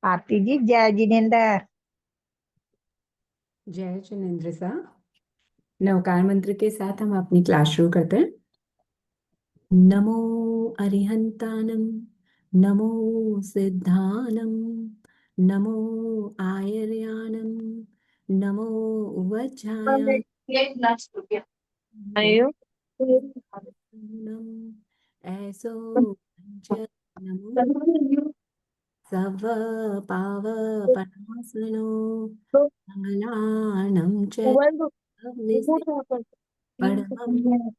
आरती जी, जय जिनेन्द्र। जय जिनेन्द्र साहब। नवकार मंत्र के साथ हम अपनी क्लास शुरू करते हैं। नमो अरिहंतानम, नमो सिद्धानम, नमो आयर्यानम, नमो वज्रायानम, ऐसो पंच नमो सव पाव पनासनो मंगलाणं च परमं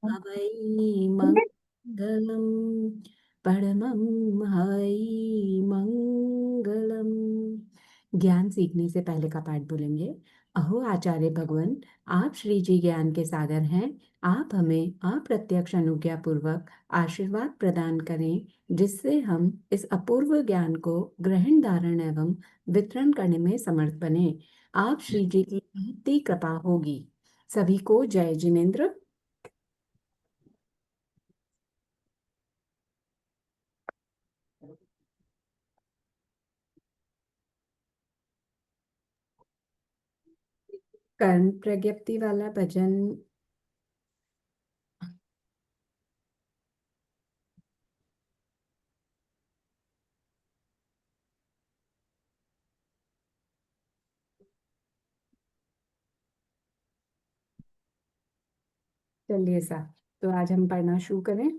हवै मंगलम, परमं हवै मंगलम। ज्ञान सीखने से पहले का पाठ बोलेंगे। अहो आचार्य भगवान, आप श्री जी ज्ञान के सागर हैं। आप हमें अप्रत्यक्ष अनुज्ञा पूर्वक आशीर्वाद प्रदान करें, जिससे हम इस अपूर्व ज्ञान को ग्रहण, धारण एवं वितरण करने में समर्थ बने। आप श्री जी की महती कृपा होगी। सभी को जय जिनेन्द्र। कर्ण प्रज्ञप्ति वाला भजन चलिए साहब, तो आज हम पढ़ना शुरू करें।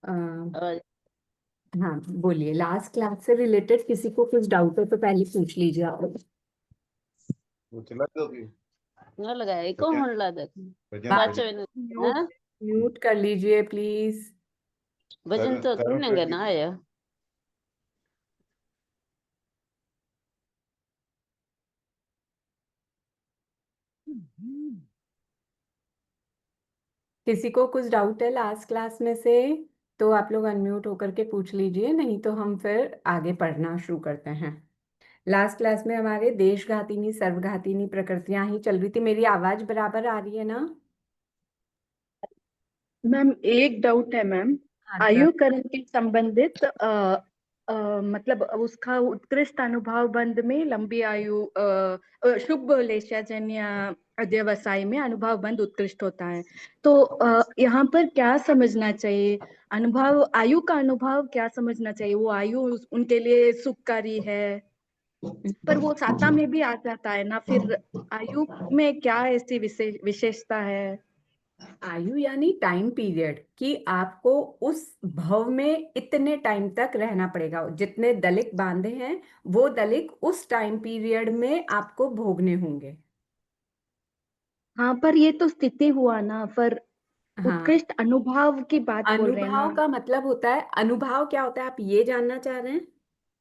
हाँ बोलिए, लास्ट क्लास से रिलेटेड किसी को कुछ डाउट हो तो पहले पूछ लीजिए आप। न लगाए को म्हणला म्यूट कर लीजिए प्लीज। भजन तो सुनेंगे ना आया। किसी को कुछ डाउट है लास्ट क्लास में से तो आप लोग अनम्यूट होकर के पूछ लीजिए, नहीं तो हम फिर आगे पढ़ना शुरू करते हैं। लास्ट क्लास में हमारे देशघातिनी सर्वघातिनी प्रकृतियां ही चल रही थी। मेरी आवाज बराबर आ रही है ना मैम? एक डाउट है मैम। आयु करण के संबंधित मतलब उसका उत्कृष्ट अनुभाव बंध में लंबी आयु शुभ लेशाजन्य अध्यवसाय में अनुभाव बंध उत्कृष्ट होता है। तो यहाँ पर क्या समझना चाहिए? अनुभाव, आयु का अनुभव क्या समझना चाहिए? वो आयु उनके लिए सुखकारी है, पर वो साता में भी आ जाता है ना, फिर आयु में क्या ऐसी विशेषता है? आयु यानी टाइम पीरियड, कि आपको उस भव में इतने टाइम तक रहना पड़ेगा। जितने दलिक बांधे हैं वो दलिक उस टाइम पीरियड में आपको भोगने होंगे। हाँ, पर ये तो स्थिति हुआ ना, पर हाँ, उत्कृष्ट अनुभव की बात बोल रहे हैं ना। अनुभव का मतलब होता है, अनुभव क्या होता है आप ये जानना चाह रहे हैं?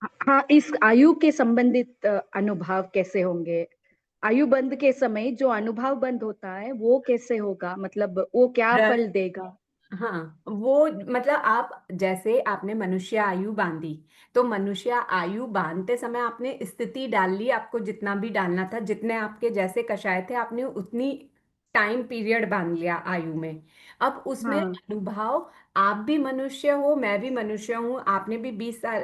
हाँ, इस आयु के संबंधित अनुभव कैसे होंगे? आयु बंध के समय जो अनुभव बंध होता है वो कैसे होगा, मतलब वो क्या फल देगा? हाँ, वो मतलब आप जैसे आपने मनुष्य आयु बांधी, तो मनुष्य आयु बांधते समय आपने स्थिति डाल ली, आपको जितना भी डालना था, जितने आपके जैसे कषाय थे आपने उतनी टाइम पीरियड बांध लिया आयु में। अब उसमें हाँ। अनुभव, आप भी मनुष्य हो, मैं भी मनुष्य हूँ। आपने भी 20 साल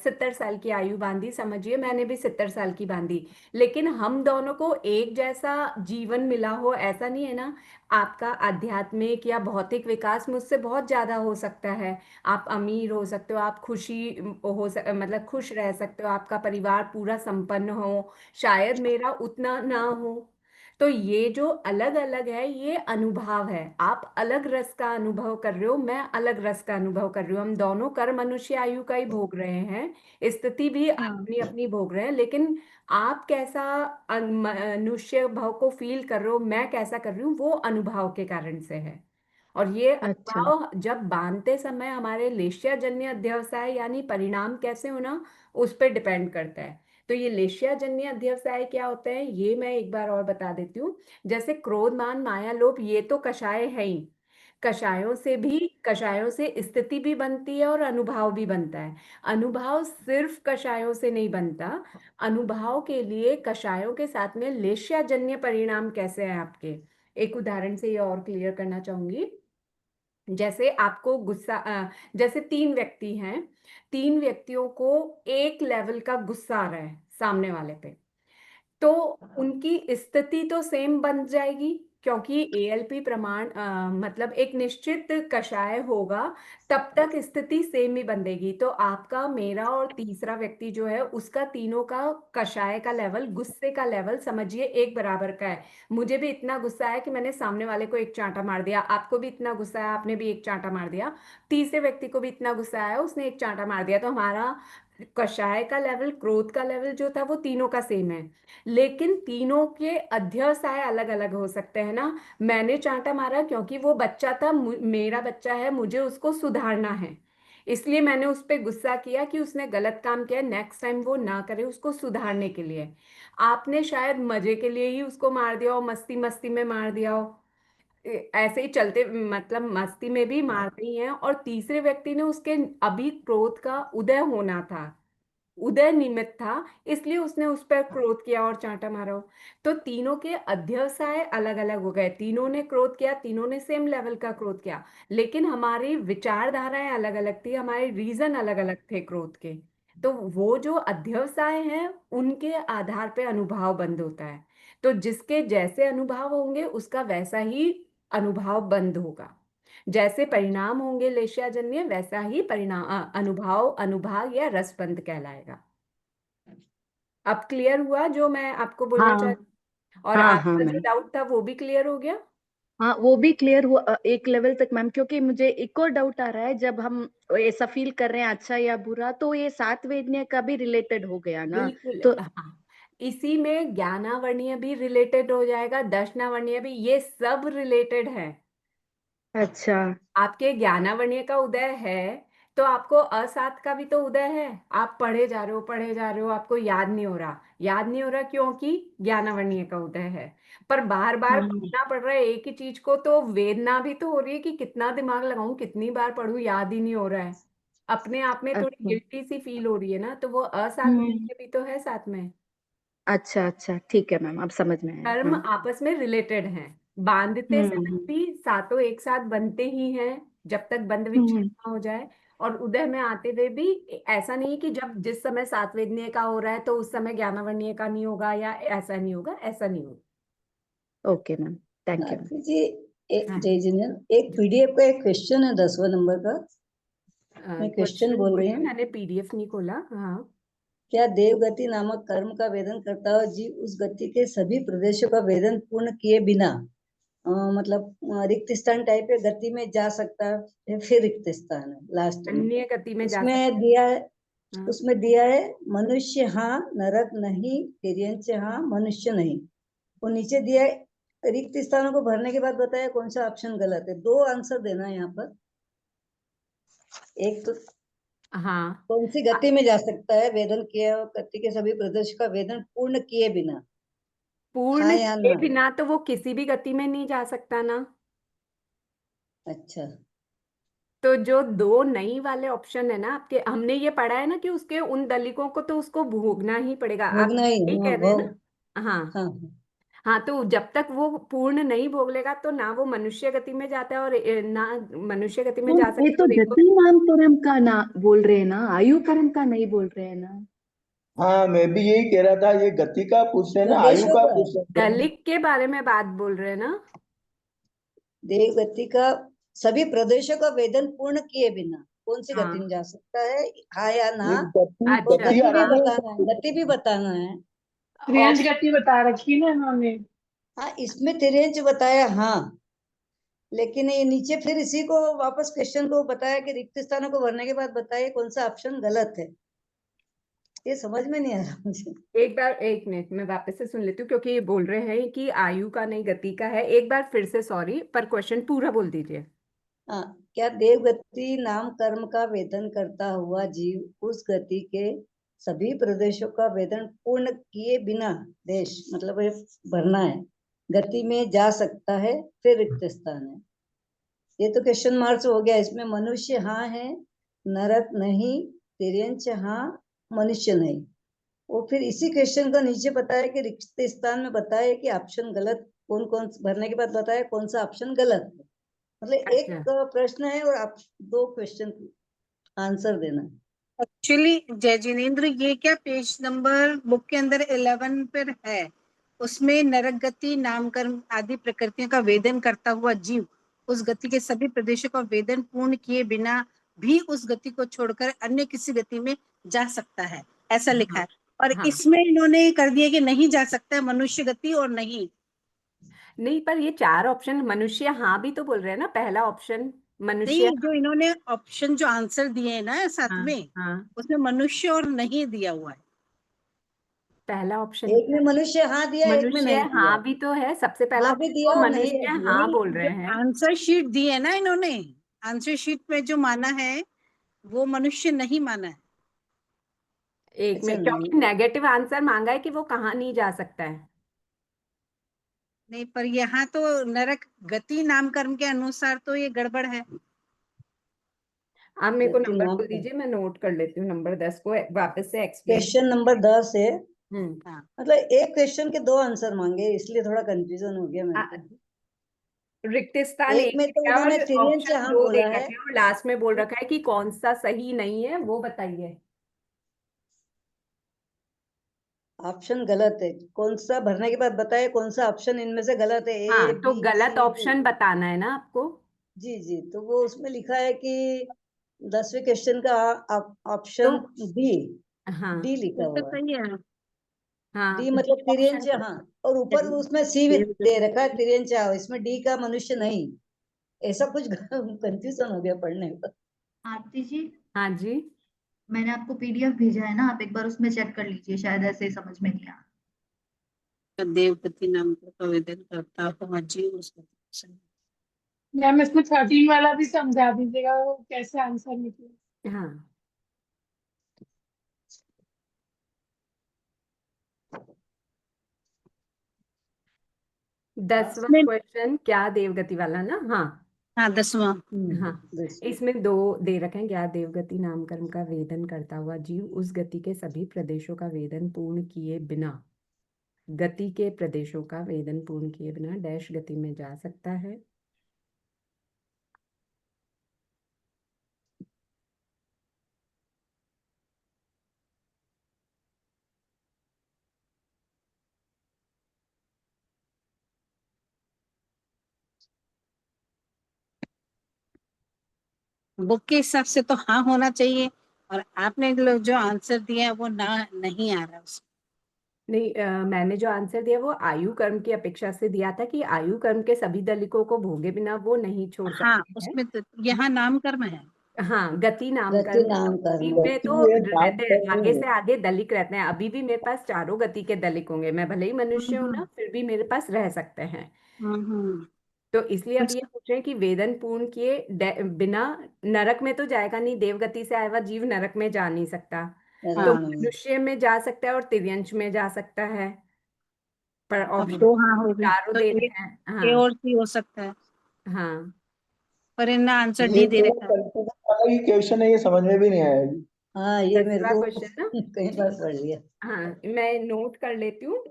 70 साल की आयु बांधी, समझिए मैंने भी 70 साल की बांधी, लेकिन हम दोनों को एक जैसा जीवन मिला हो ऐसा नहीं है ना। आपका आध्यात्मिक या भौतिक विकास मुझसे बहुत ज्यादा हो सकता है। आप अमीर हो सकते हो, आप मतलब खुश रह सकते हो, आपका परिवार पूरा संपन्न हो, शायद मेरा उतना ना हो। तो ये जो अलग अलग है ये अनुभव है। आप अलग रस का अनुभव कर रहे हो, मैं अलग रस का अनुभव कर रही हूँ। हम दोनों कर मनुष्य आयु का ही भोग रहे हैं, स्थिति भी हाँ। अपनी अपनी भोग रहे हैं, लेकिन आप कैसा मनुष्य भाव को फील कर रहे हो, मैं कैसा कर रही हूँ, वो अनुभव के कारण से है। और ये अच्छा। अनुभव जब बांधते समय हमारे लेश्याजन्य अध्यवसाय यानी परिणाम कैसे होना, उस पर डिपेंड करता है। तो ये लेश्याजन्य अध्यवसाय क्या होता है ये मैं एक बार और बता देती हूँ। जैसे क्रोध मान माया लोभ, ये तो कषाय है ही। कषायों से स्थिति भी बनती है और अनुभाव भी बनता है। अनुभाव सिर्फ कषायों से नहीं बनता। अनुभाव के लिए कषायों के साथ में लेश्याजन्य परिणाम कैसे हैं आपके, एक उदाहरण से ये और क्लियर करना चाहूंगी। जैसे आपको जैसे 3 व्यक्ति हैं, 3 व्यक्तियों को एक लेवल का गुस्सा आ रहा है सामने वाले पे, तो उनकी स्थिति तो सेम बन जाएगी, क्योंकि एएलपी प्रमाण मतलब एक निश्चित कषाय होगा, तब तक स्थिति सेम ही बनेगी। तो आपका, मेरा और तीसरा व्यक्ति जो है उसका, तीनों का कषाय का लेवल, गुस्से का लेवल समझिए एक बराबर का है। मुझे भी इतना गुस्सा है कि मैंने सामने वाले को एक चांटा मार दिया, आपको भी इतना गुस्सा है, आपने भी एक चांटा मार दिया, तीसरे व्यक्ति को भी इतना गुस्सा है, उसने एक चांटा मार दिया। तो हमारा कषाय का लेवल, क्रोध का लेवल जो था वो तीनों का सेम है, लेकिन तीनों के अध्यवसाय अलग अलग हो सकते हैं ना। मैंने चांटा मारा क्योंकि वो बच्चा था, मेरा बच्चा है, मुझे उसको सुधारना है, इसलिए मैंने उस पर गुस्सा किया कि उसने गलत काम किया, नेक्स्ट टाइम वो ना करे, उसको सुधारने के लिए। आपने शायद मजे के लिए ही उसको मार दिया हो, मस्ती मस्ती में मार दिया हो, ऐसे ही चलते, मतलब मस्ती में भी मारते ही हैं। और तीसरे व्यक्ति ने, उसके अभी क्रोध का उदय होना था, उदय निमित्त था, इसलिए उसने उस पर क्रोध किया और चांटा मारा हो। तो तीनों के अध्यवसाय अलग अलग हो गए, तीनों ने क्रोध किया, तीनों ने सेम लेवल का क्रोध किया, लेकिन हमारी विचारधाराएं अलग अलग थी, हमारे रीजन अलग अलग थे क्रोध के। तो वो जो अध्यवसाय हैं उनके आधार पे अनुभाव बंद होता है। तो जिसके जैसे अनुभाव होंगे उसका वैसा ही अनुभाव बंद होगा। जैसे परिणाम होंगे लेश्याजन्य, वैसा ही परिणाम अनुभाव, अनुभाग या रसबंध कहलाएगा। अब क्लियर हुआ जो मैं आपको बोलना चाह हाँ रही, और हाँ हाँ आपका जो मैम। डाउट था वो भी क्लियर हो गया। हाँ वो भी क्लियर हुआ एक लेवल तक मैम, क्योंकि मुझे एक और डाउट आ रहा है, जब हम ऐसा फील कर रहे हैं अच्छा या बुरा, तो ये 7 वेदनीय का भी रिलेटेड हो गया ना। बिल्कुल, तो हाँ। इसी में ज्ञानावर्णीय भी रिलेटेड हो जाएगा, दर्शनावर्णीय भी, ये सब रिलेटेड है। अच्छा। आपके ज्ञानावर्णीय का उदय है तो आपको असात का भी तो उदय है। आप पढ़े जा रहे हो, पढ़े जा रहे हो, आपको याद नहीं हो रहा, याद नहीं हो रहा क्योंकि ज्ञानावर्णीय का उदय है। पर बार बार हाँ। पढ़ना पड़ रहा है एक ही चीज को, तो वेदना भी तो हो रही है कि कितना दिमाग लगाऊं, कितनी बार पढूं, याद ही नहीं हो रहा है। अपने आप में थोड़ी अच्छा। गिल्टी सी फील हो रही है ना, तो वो असात हम्म। वर्णीय भी तो है साथ में। अच्छा अच्छा ठीक है मैम, अब समझ में आया। कर्म हाँ। आपस में रिलेटेड हैं, बांधते समय हम्म। भी सातों एक साथ बनते ही हैं, जब तक बंध विच्छेद हम्म। ना हो जाए। और उदय में आते हुए भी ऐसा नहीं कि जब जिस समय सातवेदनीय का हो रहा है तो उस समय ज्ञानावर्णीय का नहीं होगा, या ऐसा नहीं होगा, ऐसा नहीं होगा। Okay ma'am, thank you. Aarti ji, एक हाँ, जय जिनेन्द्र, एक पीडीएफ का एक क्वेश्चन है 10वां नंबर का। मैं क्वेश्चन क्वेश्चन बोल रही बोलिए, हूँ। मैंने पीडीएफ नहीं खोला। हाँ। क्या देवगति नामक कर्म का वेदन करता हुआ जीव उस गति के सभी प्रदेशों का वेदन पूर्ण किए बिना मतलब रिक्त स्थान टाइप के गति में जा सकता है? फिर रिक्त स्थान है लास्ट में, अन्य गति में जा उसमें सकते दिया है, हैं। हाँ। उसमें दिया है मनुष्य हाँ, नरक नहीं, तिर्यंच हाँ, मनुष्य नहीं। वो नीचे दिया है रिक्त स्थानों को भरने के बाद बताया कौन सा ऑप्शन गलत है। 2 आंसर देना है यहाँ पर। एक तो हाँ, कौन सी गति में जा सकता है वेदन किया गति के सभी प्रदेश का वेदन पूर्ण किए बिना, हाँ पूर्ण या किए ना? बिना तो वो किसी भी गति में नहीं जा सकता ना। अच्छा, तो जो 2 नई वाले ऑप्शन है ना आपके, हमने ये पढ़ा है ना कि उसके उन दलिकों को तो उसको भोगना ही पड़ेगा, आप भोगना ही यही हाँ, कह रहे हैं ना। हाँ। हाँ। हाँ, तो जब तक वो पूर्ण नहीं भोग लेगा तो ना वो मनुष्य गति में जाता है, और ना मनुष्य गति में तो जा ये सकता है, तो और एक गति नाम कर्म का ना बोल रहे हैं ना, आयु कर्म का नहीं बोल रहे हैं ना। हाँ, मैं भी यही कह रहा था, ये गति का पूछ रहे हैं ना, आयु प्रदेशों का का पूछ रहे हैं। दलिक के बारे में बात बोल रहे हैं ना। देव गति का सभी प्रदेशों का वेदन पूर्ण किए बिना कौन सी गति में हाँ, जा सकता है, हाँ या ना? ये गति और अच्छा, गति गति भी आराम बताना है, गति भी बताना है। और त्रियंज गति बता रखी ना इन्होंने। हाँ, इसमें तिर्यंच बताया हाँ, लेकिन ये नीचे फिर इसी को वापस क्वेश्चन को बताया कि रिक्त स्थानों को भरने के बाद बताइए कौन सा ऑप्शन गलत है। ये समझ में नहीं आ रहा मुझे। एक बार, एक मिनट, मैं वापस से सुन लेती हूँ, क्योंकि ये बोल रहे हैं कि आयु का नहीं गति का है। एक बार फिर से, सॉरी, पर क्वेश्चन पूरा बोल दीजिए। हाँ, क्या देवगति नाम कर्म का वेदन करता हुआ जीव उस गति के सभी प्रदेशों का वेदन पूर्ण किए बिना, देश मतलब ये भरना है, गति में जा सकता है? फिर रिक्त स्थान है। ये तो क्वेश्चन मार्क्स हो गया। इसमें मनुष्य हाँ है, नरक नहीं, तिर्यंच हाँ, मनुष्य नहीं। और फिर इसी क्वेश्चन का नीचे बताया कि रिक्त स्थान में बताया कि ऑप्शन गलत कौन कौन भरने के बाद बताया कौन सा ऑप्शन गलत है। मतलब एक अच्छा प्रश्न है और आप 2 क्वेश्चन आंसर देना। एक्चुअली जय जिनेन्द्र, ये क्या पेज नंबर बुक के अंदर 11 पर है, उसमें नरक गति नाम कर्म आदि प्रकृतियों का वेदन करता हुआ जीव उस गति के सभी प्रदेशों का वेदन पूर्ण किए बिना भी उस गति को छोड़कर अन्य किसी गति में जा सकता है, ऐसा लिखा है। और हाँ इसमें इन्होंने कर दिया कि नहीं जा सकता है, मनुष्य गति और नहीं। नहीं, पर ये 4 ऑप्शन मनुष्य हाँ भी तो बोल रहे हैं ना। पहला ऑप्शन मनुष्य नहीं, जो इन्होंने ऑप्शन जो आंसर दिए हैं ना साथ हाँ में, हाँ, उसमें मनुष्य और नहीं दिया हुआ है। पहला ऑप्शन एक में मनुष्य हाँ दिया, एक में मनुष्य नहीं दिया। हाँ भी तो है। सबसे पहला हाँ भी option दिया तो और नहीं मनुष्य दिया। हाँ बोल रहे हैं। आंसर शीट दी है ना इन्होंने, आंसर शीट में जो माना है वो मनुष्य नहीं माना है। एक अच्छा में नहीं, क्योंकि नेगेटिव आंसर मांगा है कि वो कहाँ नहीं जा सकता है। नहीं, पर यहाँ तो नरक गति नाम कर्म के अनुसार तो ये गड़बड़ है। आप मेरे को गति नंबर नाम बोल कर्म। दीजिए, मैं नोट कर लेती हूँ नंबर 10 को वापस से एक्सप्लेन। क्वेश्चन नंबर 10 है। हम्म मतलब एक क्वेश्चन के 2 आंसर मांगे, इसलिए थोड़ा कंफ्यूजन हो गया मेरे को। रिक्त स्थान एक एक में तो है और उन्होंने तिर्यंच ऑप्शन हाँ 2 दे बोला है। रखे हैं और लास्ट में बोल रखा है कि कौन सा सही नहीं है वो बताइए। ऑप्शन गलत है, कौन सा भरने के बाद बताए कौन सा ऑप्शन इनमें से गलत है, हाँ, ए तो बी गलत सी डी। ऑप्शन बताना है ना आपको। जी जी, तो वो उसमें लिखा है कि 10वें क्वेश्चन का ऑप्शन तो डी, हाँ डी लिखा ये तो हुआ है। सही है। हाँ, डी मतलब तिर्यंच ऑप्शन हाँ, और ऊपर उसमें सी भी दे रखा है तिर्यंच हाँ, इसमें डी का मनुष्य नहीं। ऐसा कुछ कंफ्यूजन हो गया पढ़ने का। आरती जी, हाँ जी। मैंने आपको पीडीएफ भेजा है ना, आप एक बार उसमें चेक कर लीजिए, शायद ऐसे समझ में नहीं आ। देवगति नाम का वेदन करता हुआ जीव उस गति से। मैम इसमें 13 वाला भी समझा दीजिएगा, वो कैसे आंसर निकले। हाँ, 10वां इसमें क्वेश्चन क्या देवगति वाला ना। हाँ हाँ 10वां। हाँ, इसमें 2 दे रखे हैं। ज्ञात देवगति नाम कर्म का वेदन करता हुआ जीव उस गति के सभी प्रदेशों का वेदन पूर्ण किए बिना, गति के प्रदेशों का वेदन पूर्ण किए बिना डैश गति में जा सकता है। बुक के हिसाब से तो हाँ होना चाहिए, और आपने जो आंसर दिया है वो ना नहीं आ रहा उसमें। नहीं, मैंने जो आंसर दिया वो आयु कर्म की अपेक्षा से दिया था कि आयु कर्म के सभी दलिकों को भोगे बिना वो नहीं छोड़ हाँ, सकते हैं। उसमें तो यहाँ नाम कर्म है। हाँ, गति नाम गति कर्म नाम कर्म। में तो गति है, नाम रहते हैं, कर्म आगे है। से आगे दलिक रहते हैं। अभी भी मेरे पास चारों गति के दलिक होंगे, मैं भले ही मनुष्य हूं ना, फिर भी मेरे पास रह सकते हैं। हम्म। तो इसलिए अब ये पूछे कि वेदन पूर्ण किए बिना नरक में तो जाएगा नहीं, देवगति से आया हुआ जीव नरक में जा नहीं सकता। तो हाँ, मनुष्य में जा सकता है और तिर्यंच में जा सकता है। पर अब ऑप्शन तो हाँ होगी चारों तो दे ए, रखे हैं। ए हाँ और सी हो सकता है, हाँ, पर इन्हें आंसर ये डी दे थोड़ा रखा है। कंफ्यूजन वाला ही क्वेश्चन है, ये समझ में भी नहीं आया जी। हाँ, ये मेरे 10वां को क्वेश्चन ना। कई बार पढ़ लिया। हाँ, मैं नोट कर लेती हूँ।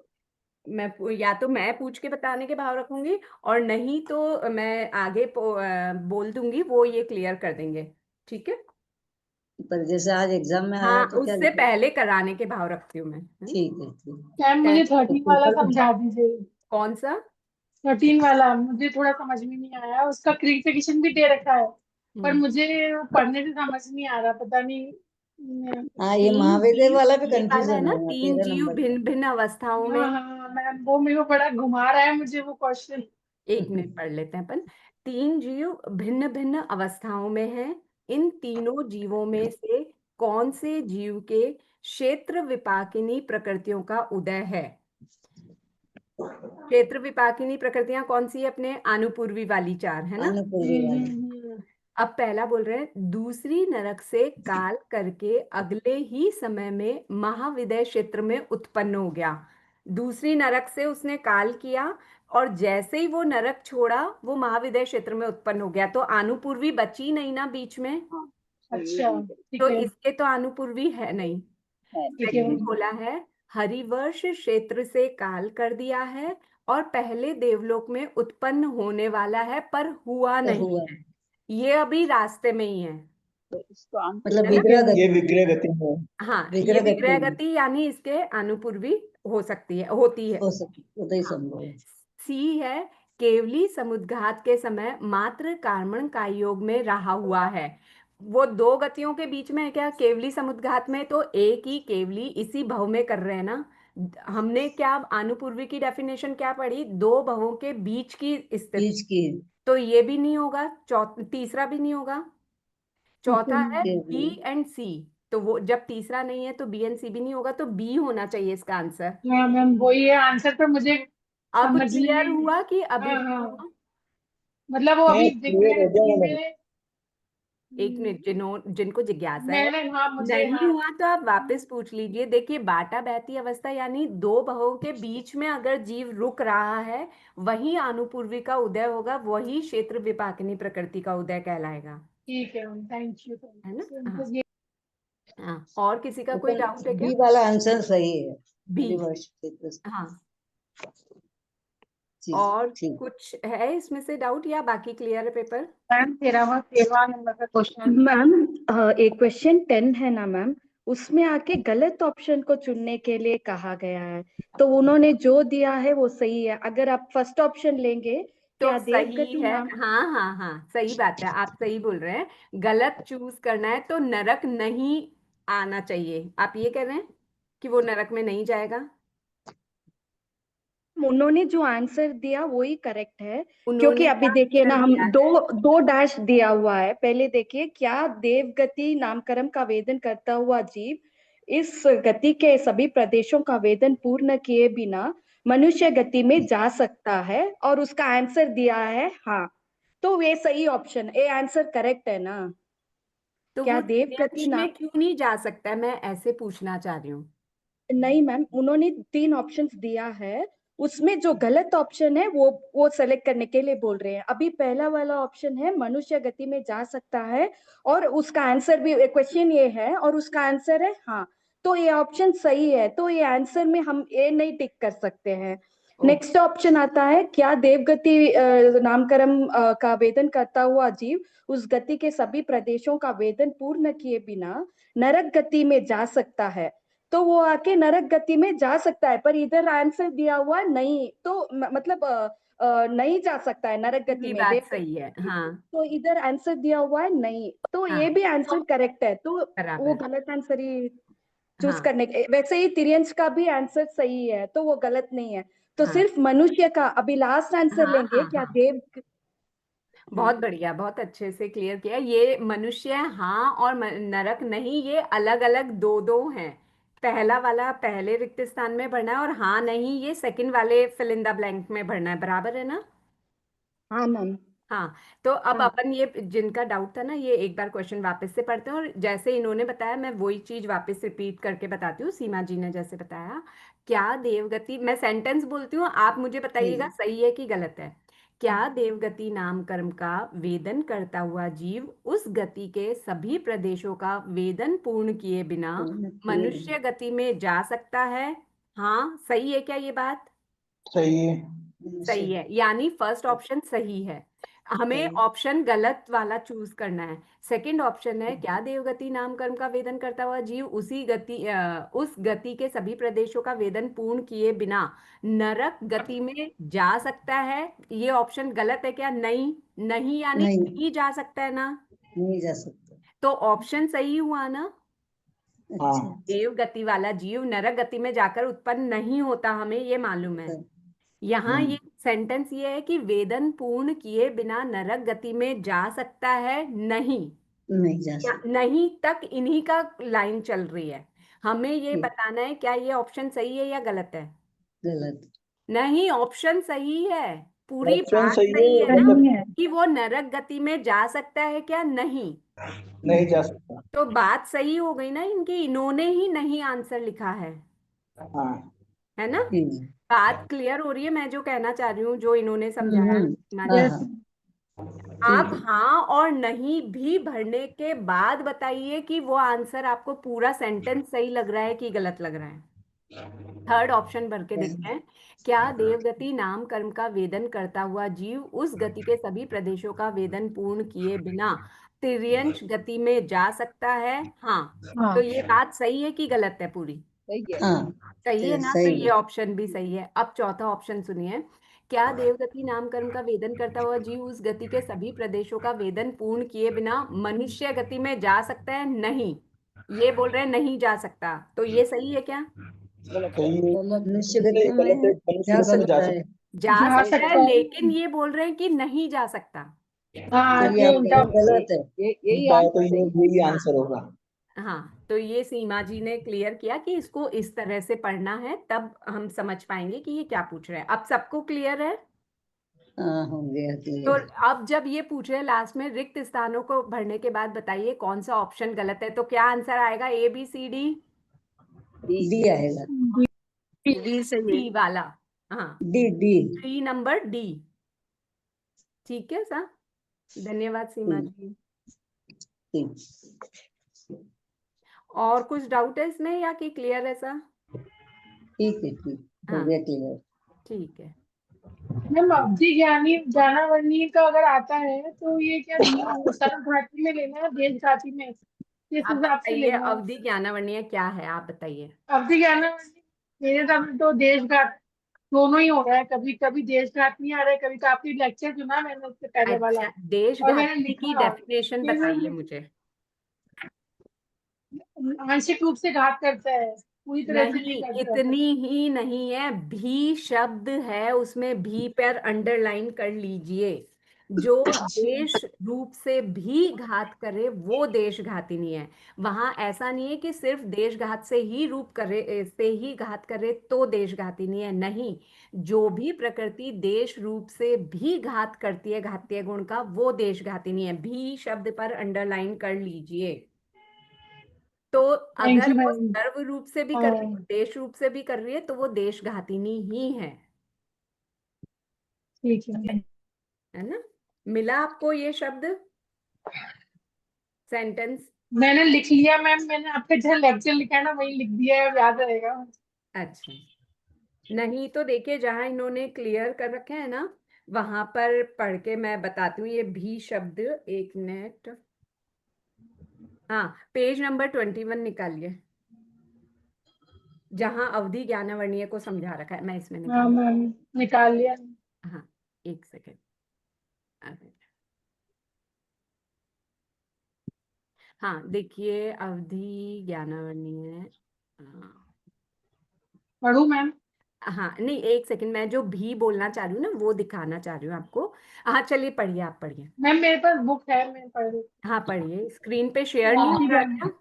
या तो मैं पूछ के बताने के भाव रखूंगी, और नहीं तो मैं आगे बोल दूंगी, वो ये क्लियर कर देंगे। ठीक है। पर जैसे आज एग्जाम में आया हाँ, तो क्या उससे लिखा? पहले कराने के भाव रखती हूँ मैं। ठीक है, ठीक मैम है। मुझे तो 13 वाला पेपर समझा दीजिए। कौन सा? 13 वाला मुझे थोड़ा समझ में नहीं आया, उसका क्रिटिफिकेशन भी दे रखा है, पर मुझे वो पढ़ने से समझ नहीं आ रहा, पता नहीं। हाँ, ये 3 महाविद्यालय जीव, वाला भी ये वाला है कंफ्यूजन ना, है 3 13 जीव नंबर का। भिन्न भिन्न अवस्थाओं में। हाँ हाँ मैम, वो मेरे को बड़ा घुमा रहा है मुझे वो क्वेश्चन। एक मिनट पढ़ लेते हैं अपन। 3 जीव भिन्न भिन्न अवस्थाओं में हैं। इन तीनों जीवों में से कौन से जीव के क्षेत्र विपाकिनी प्रकृतियों का उदय है? क्षेत्र विपाकिनी प्रकृतियां कौन सी है? अपने आनुपूर्वी वाली 4 है ना। अनुपूर्वी वाले। अब पहला बोल रहे हैं, दूसरी नरक से काल करके अगले ही समय में महाविदय क्षेत्र में उत्पन्न हो गया। दूसरी नरक से उसने काल किया, और जैसे ही वो नरक छोड़ा वो महाविद्या क्षेत्र में उत्पन्न हो गया। तो आनुपूर्वी बची नहीं ना बीच में, अच्छा ठीक तो है इसके तो आनुपूर्वी है नहीं। ठीक है सेकंड बोला है हरिवर्ष क्षेत्र से काल कर दिया है और पहले देवलोक में उत्पन्न होने वाला है पर हुआ तो नहीं हुआ है, ये अभी रास्ते में ही है। मतलब है ना? विग्रह ये गति विग्रह गति है। हाँ, ये विग्रह विग्रह गति गति यानी इसके आनुपूर्वी हो सकती है, होती है। हो सकती, उदय हाँ। संभव है। सी है केवली समुद्घात के समय मात्र कार्मण का योग में रहा हुआ है। वो दो गतियों के बीच में है क्या? केवली समुद्घात में तो एक ही केवली इसी भव में कर रहे हैं ना। हमने क्या आनुपूर्वी की डेफिनेशन क्या पढ़ी? दो भवों के बीच की स्थिति। बीच की तो ये भी नहीं होगा, तीसरा भी नहीं होगा। चौथा है केवली। बी एंड सी, तो वो जब तीसरा नहीं है तो बी एंड सी भी नहीं होगा, तो बी होना चाहिए इसका आंसर। हाँ मैम वही है आंसर, पर मुझे अब समझने क्लियर में हुआ कि अभी हाँ भी हाँ हुआ? मतलब वो हाँ अभी क्लियर हो विग्रह गया मैडम। में एक मिनट, जिनको जिज्ञासा है, मैंने हाँ मुझे नहीं हाँ हुआ तो आप वापस पूछ लीजिए। देखिए बाटा बहती अवस्था यानी दो भवों के बीच में अगर जीव रुक रहा है वही आनुपूर्वी का उदय होगा, वही क्षेत्र विपाकिनी प्रकृति का उदय कहलाएगा। ठीक है मैम थैंक यू है ना? हाँ बस ये हाँ, और किसी का कोई डाउट है क्या? बी वाला आंसर सही है। बी, हरिवर्ष क्षेत्र से। हाँ। जी और ठीक। कुछ है इसमें से डाउट या बाकी क्लियर है पेपर? मैम 13वां नंबर का क्वेश्चन। मैम एक क्वेश्चन 10 है ना मैम, उसमें आके गलत ऑप्शन को चुनने के लिए कहा गया है, तो उन्होंने जो दिया है वो सही है। अगर आप फर्स्ट ऑप्शन लेंगे, तो क्या सही देवगति है। नाम। हाँ हाँ हाँ, सही बात है, आप सही बोल रहे हैं। गलत चूज करना है तो नरक नहीं आना चाहिए, आप ये कह रहे हैं कि वो नरक में नहीं जाएगा? उन्होंने जो आंसर दिया वही करेक्ट है, क्योंकि उन्होंने अभी क्या देखिए ना आंसर हम दिया है? दो डैश दिया हुआ है। पहले देखिए, क्या देवगति नामकरण का वेदन करता हुआ जीव इस गति के सभी प्रदेशों का वेदन पूर्ण किए बिना मनुष्य गति में जा सकता है, और उसका आंसर दिया है हाँ। तो ये सही ऑप्शन, ये आंसर करेक्ट है ना। तो क्या वो देवगति दिव्यगति नाम। में क्यों नहीं जा सकता है, मैं ऐसे पूछना चाह रही हूँ। नहीं मैम, उन्होंने 3 ऑप्शंस दिया है, उसमें जो गलत ऑप्शन है वो सेलेक्ट करने के लिए बोल रहे हैं। अभी पहला वाला ऑप्शन है मनुष्य गति में जा सकता है, और उसका आंसर भी, क्वेश्चन ये है और उसका आंसर है हाँ। तो ये ऑप्शन सही है, तो ये आंसर में हम ये नहीं टिक कर सकते हैं। नेक्स्ट ऑप्शन आता है, क्या देवगति नामकरण का वेदन करता हुआ जीव उस गति के सभी प्रदेशों का वेदन पूर्ण किए बिना नरक गति में जा सकता है। तो वो आके नरक गति में जा सकता है, पर इधर आंसर दिया हुआ नहीं, तो मतलब नहीं जा सकता है नरक गति ये में बात देव सही है, गति। हाँ तो इधर आंसर दिया हुआ है नहीं, तो हाँ, ये भी आंसर करेक्ट है। तो वो बराबर, गलत आंसर ही चूज हाँ करने के, वैसे ही तिर्यंश का भी आंसर सही है, तो वो गलत नहीं है। तो हाँ सिर्फ मनुष्य का अभी लास्ट आंसर हाँ लेंगे, हाँ क्या हाँ, देव। बहुत बढ़िया, बहुत अच्छे से क्लियर किया। ये मनुष्य हाँ और नरक नहीं, ये अलग अलग दो दो हैं। पहला वाला पहले रिक्त स्थान में भरना है, और हाँ नहीं ये सेकंड वाले फिल इन द ब्लैंक में भरना है, बराबर है ना? हाँ मैम। हाँ, तो अब हाँ अपन ये जिनका डाउट था ना, ये एक बार क्वेश्चन वापस से पढ़ते हैं, और जैसे इन्होंने बताया मैं वही चीज वापस रिपीट करके बताती हूँ। सीमा जी ने जैसे बताया, क्या देवगति, मैं सेंटेंस बोलती हूँ, आप मुझे बताइएगा जी सही है कि गलत है। क्या देवगति नाम कर्म का वेदन करता हुआ जीव उस गति के सभी प्रदेशों का वेदन पूर्ण किए बिना पूर्ण किए मनुष्य गति में जा सकता है? हाँ, सही है क्या ये बात? सही है। सही है, यानी फर्स्ट ऑप्शन सही है। हमें सही। ऑप्शन गलत वाला चूज करना है। सेकंड ऑप्शन है, क्या देवगति नाम कर्म का वेदन करता हुआ जीव उस गति के सभी प्रदेशों का वेदन पूर्ण किए बिना नरक गति में जा सकता है? ये ऑप्शन गलत है क्या? नहीं, नहीं यानी नहीं, नहीं जा सकता है ना, नहीं जा सकता। तो ऑप्शन सही हुआ ना। अच्छा देव गति वाला जीव नरक गति में जाकर उत्पन्न नहीं होता, हमें ये मालूम है। यहाँ ये सेंटेंस ये है कि वेदन पूर्ण किए बिना नरक गति में जा सकता है? नहीं, नहीं जा या सकता। नहीं तक इन्हीं का लाइन चल रही है। हमें ये ठीक, बताना है क्या ये ऑप्शन सही है या गलत है। गलत। नहीं, ऑप्शन सही है, पूरी ऑप्शन बात सही सही है, है ना, मतलब कि वो नरक गति में जा सकता है क्या? नहीं। नहीं जा सकता। तो बात सही हो गई ना इनकी, इन्होंने ही नहीं आंसर लिखा है। हाँ है ना? हम्म, बात क्लियर हो रही है मैं जो कहना चाह रही हूँ, जो इन्होंने समझाया सीमा जी? हाँ यस हाँ आप ठीक है। हाँ और नहीं भी भरने के बाद बताइए कि वो आंसर आपको पूरा सेंटेंस सही लग रहा है कि गलत लग रहा है। थर्ड ऑप्शन भर के देखते हैं। क्या देवगति नाम कर्म का वेदन करता हुआ जीव उस गति के सभी प्रदेशों का वेदन पूर्ण किए बिना तिर्यंश गति में जा सकता है? हाँ। हाँ तो ये बात सही है कि गलत है पूरी? हाँ सही है ना? तो सही ये है। ऑप्शन भी सही है। अब चौथा ऑप्शन सुनिए। क्या देवगति नाम कर्म का वेदन करता हुआ जीव उस गति के सभी प्रदेशों का वेदन पूर्ण किए बिना मनुष्य गति में जा सकता है? नहीं, ये बोल रहे हैं नहीं जा सकता। तो ये सही है क्या? तो ये मनुष्य गलत गति है, में मनुष्य जा गति में जा सकता है। जा जा सकता है, सकता है। लेकिन ये बोल रहे हैं कि नहीं जा सकता। हाँ तो ये ये आपका उल्टा गलत है। उल्टा है, तो ये यही हाँ आंसर होगा। हाँ, तो ये सीमा जी ने क्लियर किया कि इसको इस तरह से पढ़ना है, तब हम समझ पाएंगे कि ये क्या पूछ रहे हैं। अब सबको क्लियर है? हाँ हो गया तो क्लियर। अब जब ये पूछ रहे हैं लास्ट में रिक्त स्थानों को भरने के बाद बताइए कौन सा ऑप्शन गलत है, तो क्या आंसर आएगा? A B C D? D आएगा। डी सही है। डी वाला। हाँ, डी डी 3 नंबर डी। ठीक है सर, धन्यवाद सीमा ठीक जी। ठीक और कुछ डाउट है इसमें या कि क्लियर है सर? ठीक है ठीक हो हाँ गया क्लियर। ठीक है। मैम अवधि ज्ञानी ज्ञानावर्णीय का अगर आता है तो ये क्या सर्व घाटी में लेना है, देश घाटी में, किस आप हिसाब से बताइए लेना है? अवधि ज्ञानावर्णीय क्या है, आप बताइए। अवधि ज्ञानावर्णीय मेरे हिसाब से तो देश घाट दोनों ही हो रहा है, कभी कभी देश घाट नहीं आ रहा है, कभी तो आपने लेक्चर सुना मैंने उससे पहले वाला अच्छा, देश और मैंने घाटी की लिखा डेफिनेशन कि बताइए मुझे। आंशिक रूप से घात करता है, पूरी तरह से नहीं नहीं, करता। इतनी ही नहीं है, भी शब्द है उसमें, भी पर अंडरलाइन कर लीजिए। जो देश रूप से भी घात करे वो देशघाती नहीं है। वहां ऐसा नहीं है कि सिर्फ देशघात से ही रूप करे, से ही घात करे तो देशघाती नहीं है, नहीं। जो भी प्रकृति देश रूप से भी घात करती है घातीय गुण का, वो देशघाती नहीं है। भी शब्द पर अंडरलाइन कर लीजिए। तो थैंक अगर यू वो मैम। सर्व रूप से भी कर रही है, देश रूप से भी कर रही है, तो वो देशघातिनी ही ठीक है है ना? मिला आपको ये शब्द, सेंटेंस? मैंने लिख लिया मैम, मैंने आपका जहाँ लेक्चर लिखा है ना वही लिख दिया है, अब याद रहेगा। अच्छा, नहीं तो देखिए जहां इन्होंने क्लियर कर रखे हैं ना, वहां पर पढ़ के मैं बताती हूँ ये भी शब्द। एक मिनट, हाँ, पेज नंबर 21 निकालिए, जहां अवधि ज्ञानावर्णीय को समझा रखा है। मैं इसमें हाँ निकाल, मैम निकाल लिया। हाँ, एक सेकेंड। हाँ देखिए, अवधि ज्ञानावर्णीय, पढ़ू मैम? हाँ नहीं, एक सेकंड, मैं जो भी बोलना चाह रही हूँ ना वो दिखाना चाह रही हूँ आपको। हाँ चलिए पढ़िए, आप पढ़िए। मैम मेरे पास बुक है, मैं पढ़ रही हाँ पढ़िए, स्क्रीन पे शेयर नहीं हो रहा है क्या? हूँ।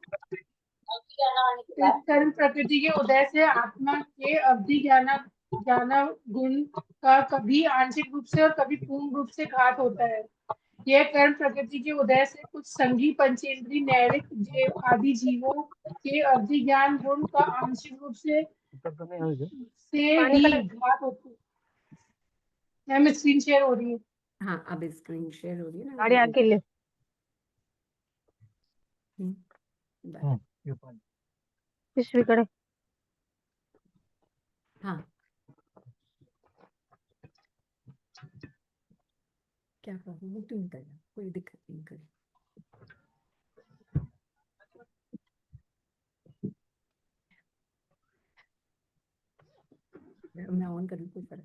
इस कर्म प्रकृति के उदय से आत्मा के अवधि ज्ञान गुण का कभी आंशिक रूप से और कभी पूर्ण रूप से घात होता है। यह कर्म प्रकृति के उदय से कुछ संघी पंचेंद्रीय नैरिक आदि जीवों के अवधि ज्ञान गुण का आंशिक रूप से ही घात होता है। मैम स्क्रीन शेयर हो रही है। हाँ अब स्क्रीन शेयर हो रही है ना? गाड़ी आके ले बस, पिछली कड़े हाँ क्या प्रॉब्लम है, तुम कर, कोई दिक्कत नहीं करी। मैं ऑन करूँ, कोई फर्क?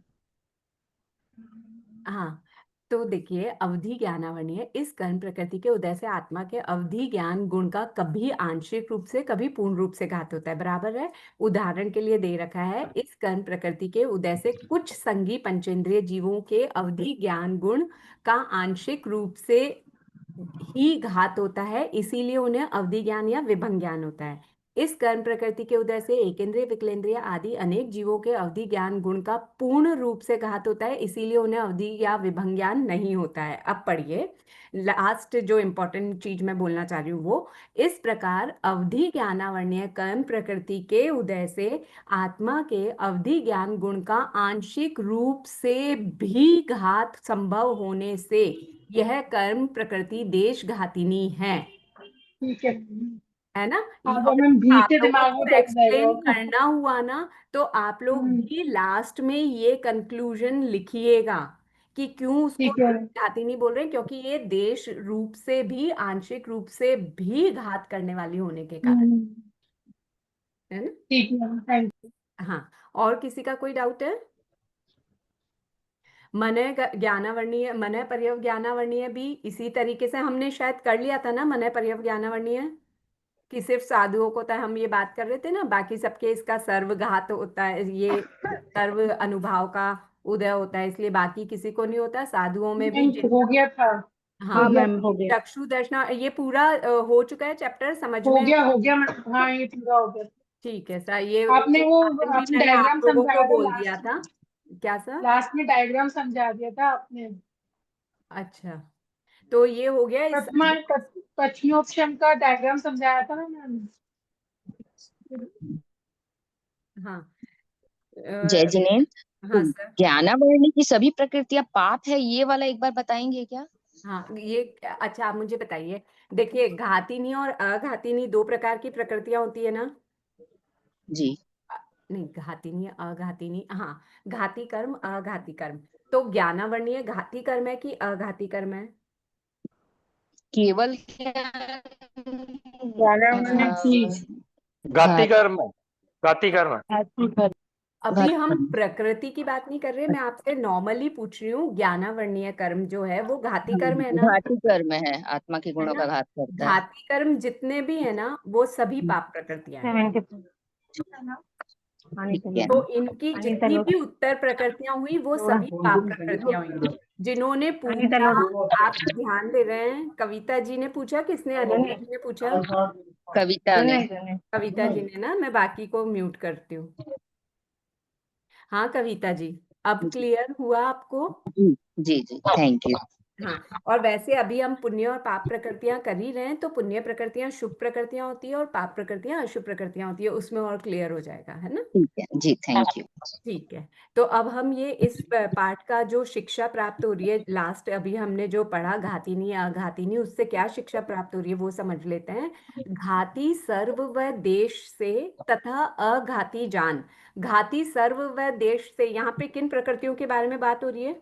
हाँ, तो देखिए, अवधि ज्ञानावर्णीय इस कर्म प्रकृति के उदय से आत्मा के अवधि ज्ञान गुण का कभी आंशिक रूप से कभी पूर्ण रूप से घात होता है, बराबर है। उदाहरण के लिए दे रखा है, इस कर्म प्रकृति के उदय से कुछ संघी पंचेंद्रिय जीवों के अवधि ज्ञान गुण का आंशिक रूप से ही घात होता है, इसीलिए उन्हें अवधि ज्ञान या विभंग ज्ञान होता है। इस कर्म प्रकृति के उदय से एकेंद्रिय विकलेंद्रिय आदि अनेक जीवों के अवधि ज्ञान गुण का पूर्ण रूप से घात होता है, इसीलिए उन्हें अवधि या विभंग ज्ञान नहीं होता है। अब पढ़िए लास्ट जो इम्पोर्टेंट चीज मैं बोलना चाह रही हूँ वो, इस प्रकार अवधि ज्ञानावर्णीय कर्म प्रकृति के उदय से आत्मा के अवधि ज्ञान गुण का आंशिक रूप से भी घात संभव होने से यह कर्म प्रकृति देशघातिनी है। ठीक है। है ना? हाँ, और मैम भी आप से लोगों दिमाग को में बैठ एक्सप्लेन जाएगा। करना हुआ ना, तो आप लोग भी लास्ट में ये कंक्लूजन लिखिएगा कि क्यों उसको ठीक है। घातिनी बोल रहे हैं, क्योंकि ये देश रूप से भी आंशिक रूप से भी घात करने वाली होने के कारण, है ना? ठीक है, थैंक यू। हाँ, और किसी का कोई डाउट है? मनय ज्ञानावर्णीय, मनय पर्यव ज्ञानावर्णीय भी इसी तरीके से हमने शायद कर लिया था ना, मनय पर्यव ज्ञानावर्णीय, कि सिर्फ साधुओं को था, हम ये बात कर रहे थे ना, बाकी सबके इसका सर्वघात होता है, ये सर्व अनुभाव का उदय होता है, इसलिए बाकी किसी को नहीं होता। साधुओं में भी हो गया था। हाँ, हो गया। मैम हो गया। चक्षु दर्शना, ये पूरा हो चुका है चैप्टर, समझ हो में? गया मैम। हाँ, ये पूरा हो गया। ठीक है सर, ये आपने वो भी आपने मैंने डायग्राम आप लोगों समझाया को था बोल दिया था। क्या सर? लास्ट में डायग्राम समझा दिया था आपने। अच्छा, तो ये हो गया इस पश्चिमोपशम का डायग्राम समझाया था ना मैम। हाँ जय जिनेन्द्र, हाँ सर। ज्ञानावर्णी की सभी प्रकृतियां पाप है, ये वाला एक बार बताएंगे क्या? हाँ, ये अच्छा, आप मुझे बताइए, देखिए घातिनी और अघातिनी दो प्रकार की प्रकृतियां होती है ना? जी। नहीं, घातिनी अघातिनी, हाँ, घाती कर्म अघाती कर्म। तो ज्ञानावर्णीय घाती कर्म है कि अघाती कर्म है? केवल घाती कर्म है, घाती कर्म है। अभी हम प्रकृति की बात नहीं कर रहे, मैं आपसे नॉर्मली पूछ रही हूँ, ज्ञानावर्णीय कर्म जो है वो घाती कर्म है ना? घाती कर्म है, आत्मा के गुणों है ना? का घात करता है। घाती कर्म जितने भी है ना, वो सभी पाप प्रकृतियां हैं। ठीक है। तो इनकी जितनी भी उत्तर प्रकृतियां हुई वो सभी पाप प्रकृतियां हुई। जिन्होंने पूछा, आप ध्यान दे रहे हैं? कविता जी ने पूछा, किसने? अनिता जी ने पूछा? कविता ने। कविता जी ने ना, मैं बाकी को म्यूट करती हूँ। हाँ कविता जी, अब क्लियर हुआ आपको? जी जी, थैंक यू। हाँ, और वैसे अभी हम पुण्य और पाप प्रकृतियां कर ही रहे हैं, तो पुण्य प्रकृतियां शुभ प्रकृतियां होती है और पाप प्रकृतियां अशुभ प्रकृतियां होती है, उसमें और क्लियर हो जाएगा, है ना? ठीक है जी, थैंक यू। ठीक है, तो अब हम ये इस पाठ का जो शिक्षा प्राप्त हो रही है, लास्ट अभी हमने जो पढ़ा घातिनी अघातिनी, उससे क्या शिक्षा प्राप्त हो रही है वो समझ लेते हैं। घाती सर्व व देश से तथा अघाती जान। घाती सर्व व देश से, यहाँ पे किन प्रकृतियों के बारे में बात हो रही है?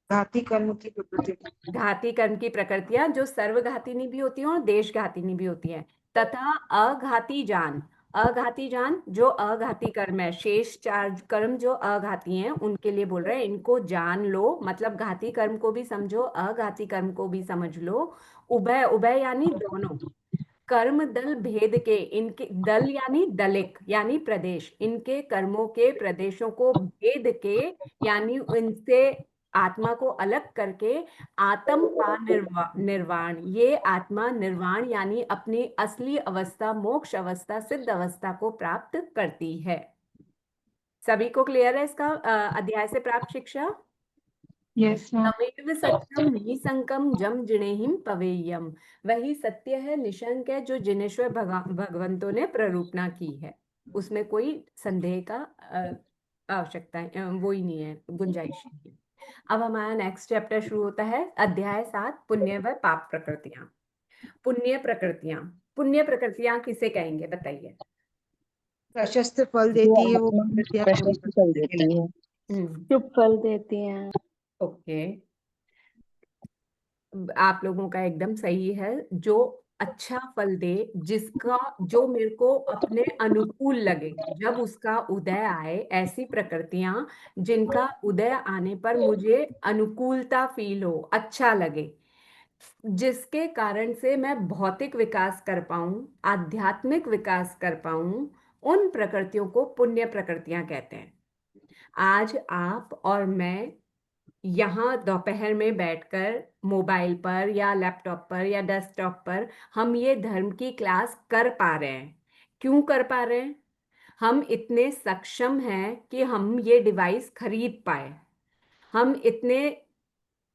घाती कर्म की प्रकृति, घाती कर्म की प्रकृतियां जो सर्वघातिनी भी होती हैं और देशघातिनी भी होती हैं, तथा अघाती जान। अघाती जान जो अघाती कर्म है, शेष चार कर्म जो अघाती हैं उनके लिए बोल रहे हैं, इनको जान लो, मतलब घाती कर्म को भी समझो, अघाती कर्म को भी समझ लो। उभय, उभय यानी दोनों। कर्म दल भेद के, इनके दल यानी दलिक यानी प्रदेश, इनके कर्मों के प्रदेशों को भेद के, यानी इनसे आत्मा को अलग करके आत्म का निर्वाण, ये आत्मा निर्वाण यानी अपनी असली अवस्था, मोक्ष अवस्था, सिद्ध अवस्था को प्राप्त करती है। सभी को क्लियर है इसका अध्याय से प्राप्त शिक्षा? Yes ma'am. तमेव सत्यम निसंकम जम जिणेहिम पवेयम। वही सत्य है, निशंक है, जो जिनेश्वर भगवंतों ने प्ररूपणा की है, उसमें कोई संदेह का आवश्यकता वो ही नहीं है, गुंजाइश नहीं है। अब हमारा नेक्स्ट चैप्टर शुरू होता है, अध्याय 7, पुण्य व पाप प्रकृतियां। पुण्य प्रकृतियां, पुण्य प्रकृतियां किसे कहेंगे बताइए? प्रशस्त फल देती है वो प्रकृतियां। प्रशस्त फल देती है, शुभ फल देती हैं। ओके, आप लोगों का एकदम सही है, जो अच्छा फल दे, जिसका, जो मेरे को अपने अनुकूल लगे, जब उसका उदय आए, ऐसी प्रकृतियां जिनका उदय आने पर मुझे अनुकूलता फील हो, अच्छा लगे, जिसके कारण से मैं भौतिक विकास कर पाऊं, आध्यात्मिक विकास कर पाऊं, उन प्रकृतियों को पुण्य प्रकृतियां कहते हैं। आज आप और मैं यहाँ दोपहर में बैठकर मोबाइल पर या लैपटॉप पर या डेस्कटॉप पर हम ये धर्म की क्लास कर पा रहे हैं। क्यों कर पा रहे हैं? हम इतने सक्षम हैं कि हम ये डिवाइस खरीद पाए। हम इतने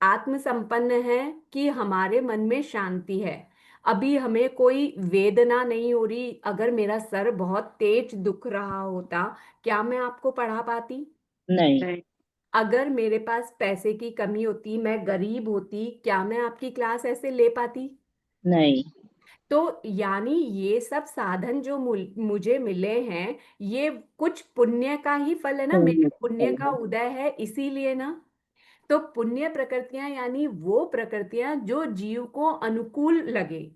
आत्मसंपन्न हैं कि हमारे मन में शांति है। अभी हमें कोई वेदना नहीं हो रही। अगर मेरा सर बहुत तेज दुख रहा होता, क्या मैं आपको पढ़ा पाती? नहीं। अगर मेरे पास पैसे की कमी होती, मैं गरीब होती, क्या मैं आपकी क्लास ऐसे ले पाती? नहीं। तो यानी ये सब साधन जो मुझे मिले हैं, ये कुछ पुण्य का ही फल है ना। मेरे पुण्य का उदय है, इसीलिए ना। तो पुण्य प्रकृतियां यानी वो प्रकृतियां जो जीव को अनुकूल लगे,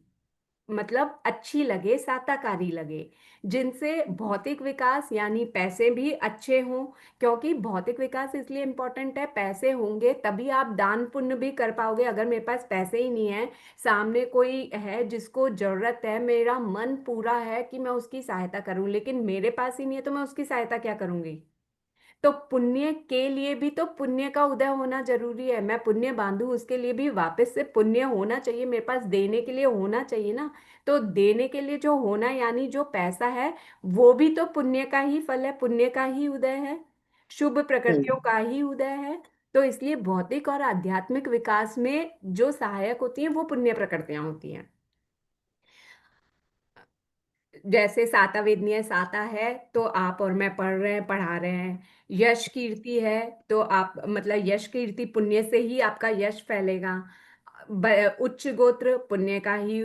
मतलब अच्छी लगे, साताकारी लगे, जिनसे भौतिक विकास यानी पैसे भी अच्छे हों। क्योंकि भौतिक विकास इसलिए इम्पोर्टेंट है, पैसे होंगे तभी आप दान पुण्य भी कर पाओगे। अगर मेरे पास पैसे ही नहीं है, सामने कोई है जिसको जरूरत है, मेरा मन पूरा है कि मैं उसकी सहायता करूं, लेकिन मेरे पास ही नहीं है, तो मैं उसकी सहायता क्या करूंगी? तो पुण्य के लिए भी तो पुण्य का उदय होना जरूरी है। मैं पुण्य बांधू, उसके लिए भी वापस से पुण्य होना चाहिए, मेरे पास देने के लिए होना चाहिए ना। तो देने के लिए जो होना यानी जो पैसा है, वो भी तो पुण्य का ही फल है, पुण्य का ही उदय है, शुभ प्रकृतियों का ही उदय है। तो इसलिए भौतिक और आध्यात्मिक विकास में जो सहायक होती हैं वो पुण्य प्रकृतियां होती हैं। जैसे साता वेदनीय साता है तो आप और मैं पढ़ रहे हैं, पढ़ा रहे हैं। यश कीर्ति है तो आप, मतलब यश कीर्ति पुण्य से ही आपका यश फैलेगा। उच्च गोत्र पुण्य का ही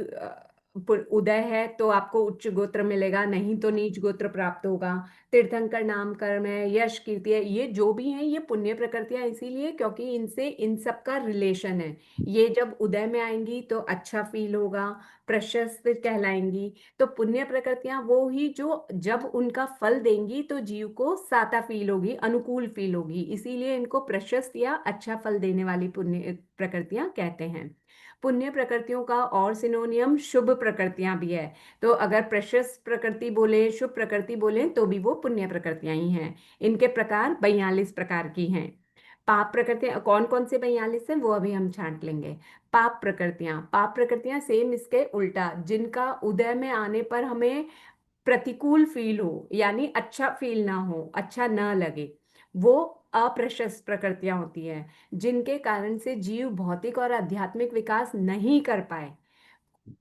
उदय है तो आपको उच्च गोत्र मिलेगा, नहीं तो नीच गोत्र प्राप्त होगा। तीर्थंकर नाम कर्म है, यश कीर्ति है, ये जो भी हैं ये पुण्य प्रकृतियां इसीलिए क्योंकि इनसे इन सब का रिलेशन है। ये जब उदय में आएंगी तो अच्छा फील होगा, प्रशस्त कहलाएंगी। तो पुण्य प्रकृतियां वो ही जो जब उनका फल देंगी तो जीव को साता फील होगी, अनुकूल फील होगी, इसीलिए इनको प्रशस्त या अच्छा फल देने वाली पुण्य प्रकृतियां कहते हैं। पुण्य प्रकृतियों का और सिनोनियम शुभ प्रकृतियां भी है। तो अगर प्रशस्त प्रकृति बोले, शुभ प्रकृति बोले, तो भी वो पुण्य प्रकृतियां ही हैं। इनके प्रकार 42 प्रकार की हैं। पाप प्रकृतियां कौन कौन से 42 हैं वो अभी हम छांट लेंगे। पाप प्रकृतियां सेम इसके उल्टा, जिनका उदय में आने पर हमें प्रतिकूल फील हो, यानी अच्छा फील ना हो, अच्छा ना लगे, वो अप्रशस्त प्रकृतियां होती हैं। जिनके कारण से जीव भौतिक और आध्यात्मिक विकास नहीं कर पाए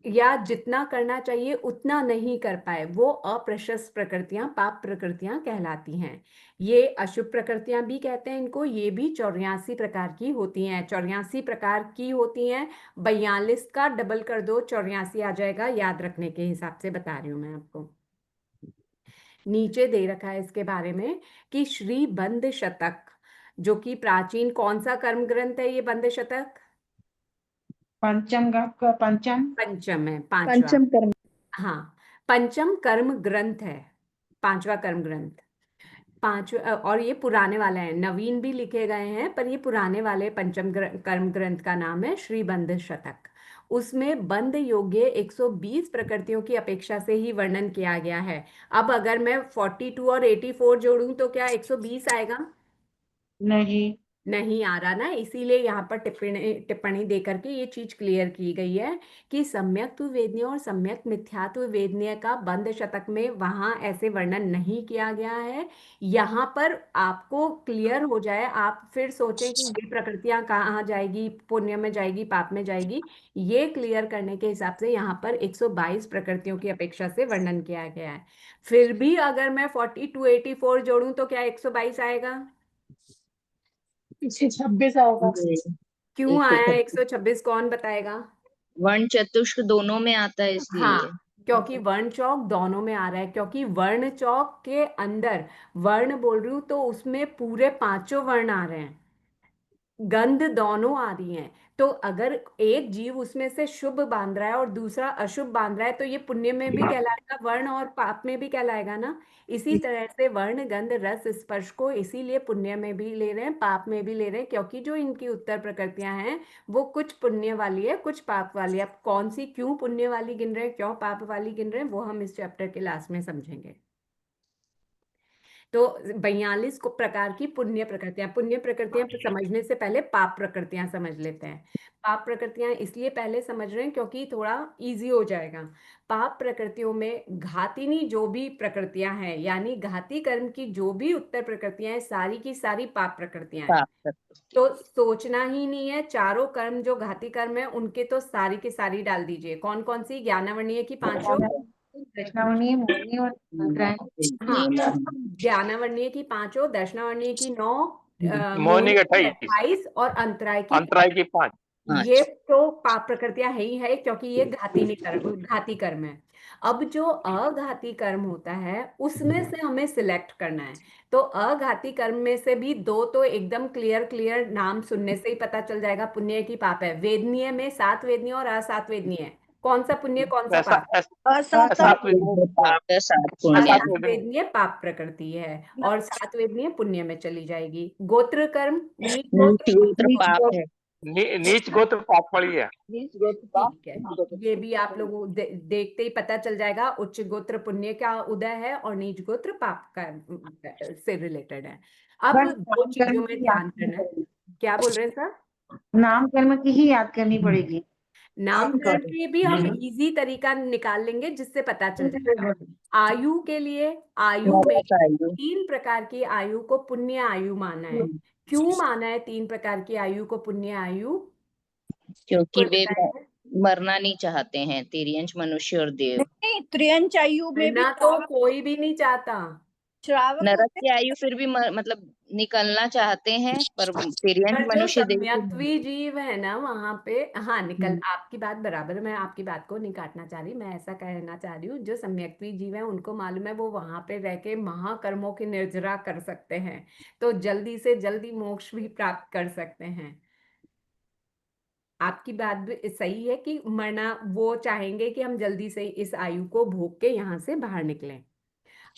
या जितना करना चाहिए उतना नहीं कर पाए, वो अप्रशस्त प्रकृतियां, पाप प्रकृतियां कहलाती हैं। ये अशुभ प्रकृतियां भी कहते हैं इनको। ये भी 84 प्रकार की होती हैं। 84 प्रकार की होती हैं। 42 का डबल कर दो, 84 आ जाएगा, याद रखने के हिसाब से बता रही हूं मैं आपको। नीचे दे रखा है इसके बारे में कि श्री बंद शतक, जो कि प्राचीन कौन सा कर्म ग्रंथ है ये बंद शतक? पंचम पंचम है, पांचवा। पंचम कर्म। हाँ, पंचम कर्म ग्रंथ है, पांचवा कर्म ग्रंथ। पांचवा, और ये पुराने वाला है, नवीन भी लिखे गए हैं पर ये पुराने वाले पंचम कर्म ग्रंथ का नाम है श्री बंद शतक। उसमें बंद योग्य 120 प्रकृतियों की अपेक्षा से ही वर्णन किया गया है। अब अगर मैं 42 और 84 जोड़ूं तो क्या 120 आएगा? नहीं आ रहा ना, इसीलिए यहाँ पर टिप्पणी देकर के ये चीज क्लियर की गई है कि सम्यक्त्व वेदनीय और सम्यक मिथ्यात्व वेदनीय का बंद शतक में वहां ऐसे वर्णन नहीं किया गया है। यहाँ पर आपको क्लियर हो जाए, आप फिर सोचें कि ये प्रकृतियां कहाँ जाएगी, पुण्य में जाएगी, पाप में जाएगी, ये क्लियर करने के हिसाब से यहाँ पर 122 प्रकृतियों की अपेक्षा से वर्णन किया गया है। फिर भी अगर मैं 42 84 जोड़ूं तो क्या 122 आएगा? 126 होगा। क्यों आया 126? कौन बताएगा? वर्ण चतुष्क दोनों में आता है इसलिए। हाँ, क्योंकि वर्ण चौक दोनों में आ रहा है, क्योंकि वर्ण चौक के अंदर वर्ण बोल रही हूं तो उसमें पूरे पांचों वर्ण आ रहे हैं, गंध दोनों आ रही हैं। तो अगर एक जीव उसमें से शुभ बांध रहा है और दूसरा अशुभ बांध रहा है तो ये पुण्य में भी कहलाएगा वर्ण और पाप में भी कहलाएगा ना। इसी तरह से वर्ण गंध रस स्पर्श को इसीलिए पुण्य में भी ले रहे हैं, पाप में भी ले रहे हैं, क्योंकि जो इनकी उत्तर प्रकृतियां हैं वो कुछ पुण्य वाली है, कुछ पाप वाली है। अब कौन सी क्यों पुण्य वाली गिन रहे हैं, क्यों पाप वाली गिन रहे हैं, वो हम इस चैप्टर के लास्ट में समझेंगे। तो 42 प्रकार की पुण्य प्रकृतियां समझने से पहले पाप प्रकृतियां समझ लेते हैं। पाप प्रकृतियां इसलिए पहले समझ रहे हैं क्योंकि थोड़ा इजी हो जाएगा। पाप प्रकृतियों में घातिनी जो भी प्रकृतियां हैं, यानी घाती कर्म की जो भी उत्तर प्रकृतियां हैं, सारी की सारी पाप प्रकृतियां हैं। तो सोचना ही नहीं है, चारों कर्म जो घाती कर्म है उनके तो सारी की सारी डाल दीजिए। कौन कौन सी? ज्ञानावर्णीय की 5, दक्षिणावर्णीय, मोहिनी और हाँ, ज्ञानावर्णीय की 5, दक्षिणावर्णीय की 9, मोहिनी की 28, 28 और अंतराय की अंतराय की 5। ये तो पाप प्रकृतियां है ही है, क्योंकि ये घाती कर्म है। अब जो अघाती कर्म होता है उसमें से हमें सिलेक्ट करना है। तो अघाती कर्म में से भी 2 तो एकदम क्लियर नाम सुनने से ही पता चल जाएगा पुण्य की पाप है। वेदनीय में 7 वेदनीय और असात वेदनीय है। कौन सा पुण्य कौन सा पाप? असात वेदनीय पाप प्रकृति है और 7 वेदनीय पुण्य में चली जाएगी। गोत्र कर्म नीच पाप है, नीच गोत्र पाप वाली है। ठीक है, ये भी आप लोगों देखते ही पता चल जाएगा। उच्च गोत्र पुण्य का उदय है और नीच गोत्र पाप का से रिलेटेड है। अब 2 चीजों में ध्यान करना है। क्या बोल रहे हैं सर? नाम कर्म की ही याद करनी पड़ेगी। नाम कर्म के भी हम इजी तरीका निकाल लेंगे जिससे पता चल जाएगा। आयु के लिए, आयु में 3 प्रकार की आयु को पुण्य आयु माना है। क्यों माना है 3 प्रकार की आयु को पुण्य आयु? क्योंकि वे मरना नहीं चाहते हैं, तिर्यंच, मनुष्य और देव। नहीं, त्रियंच आयु में भी तो कोई भी नहीं चाहता। श्रावक नरक की आयु फिर भी मतलब निकलना चाहते हैं, पर तिर्यंच, मनुष्य, देव सम्यक्त्वी जीव है ना वहां पे। हाँ, निकल आपकी बात बराबर, मैं आपकी बात को नहीं काटना चाह रही, मैं ऐसा कहना चाह रही हूँ जो सम्यक्त्वी जीव है उनको मालूम है वो वहां पे रह के महाकर्मों की निर्जरा कर सकते हैं, तो जल्दी से जल्दी मोक्ष भी प्राप्त कर सकते हैं। आपकी बात भी सही है कि मरना वो चाहेंगे कि हम जल्दी से इस आयु को भोग के यहाँ से बाहर निकलें।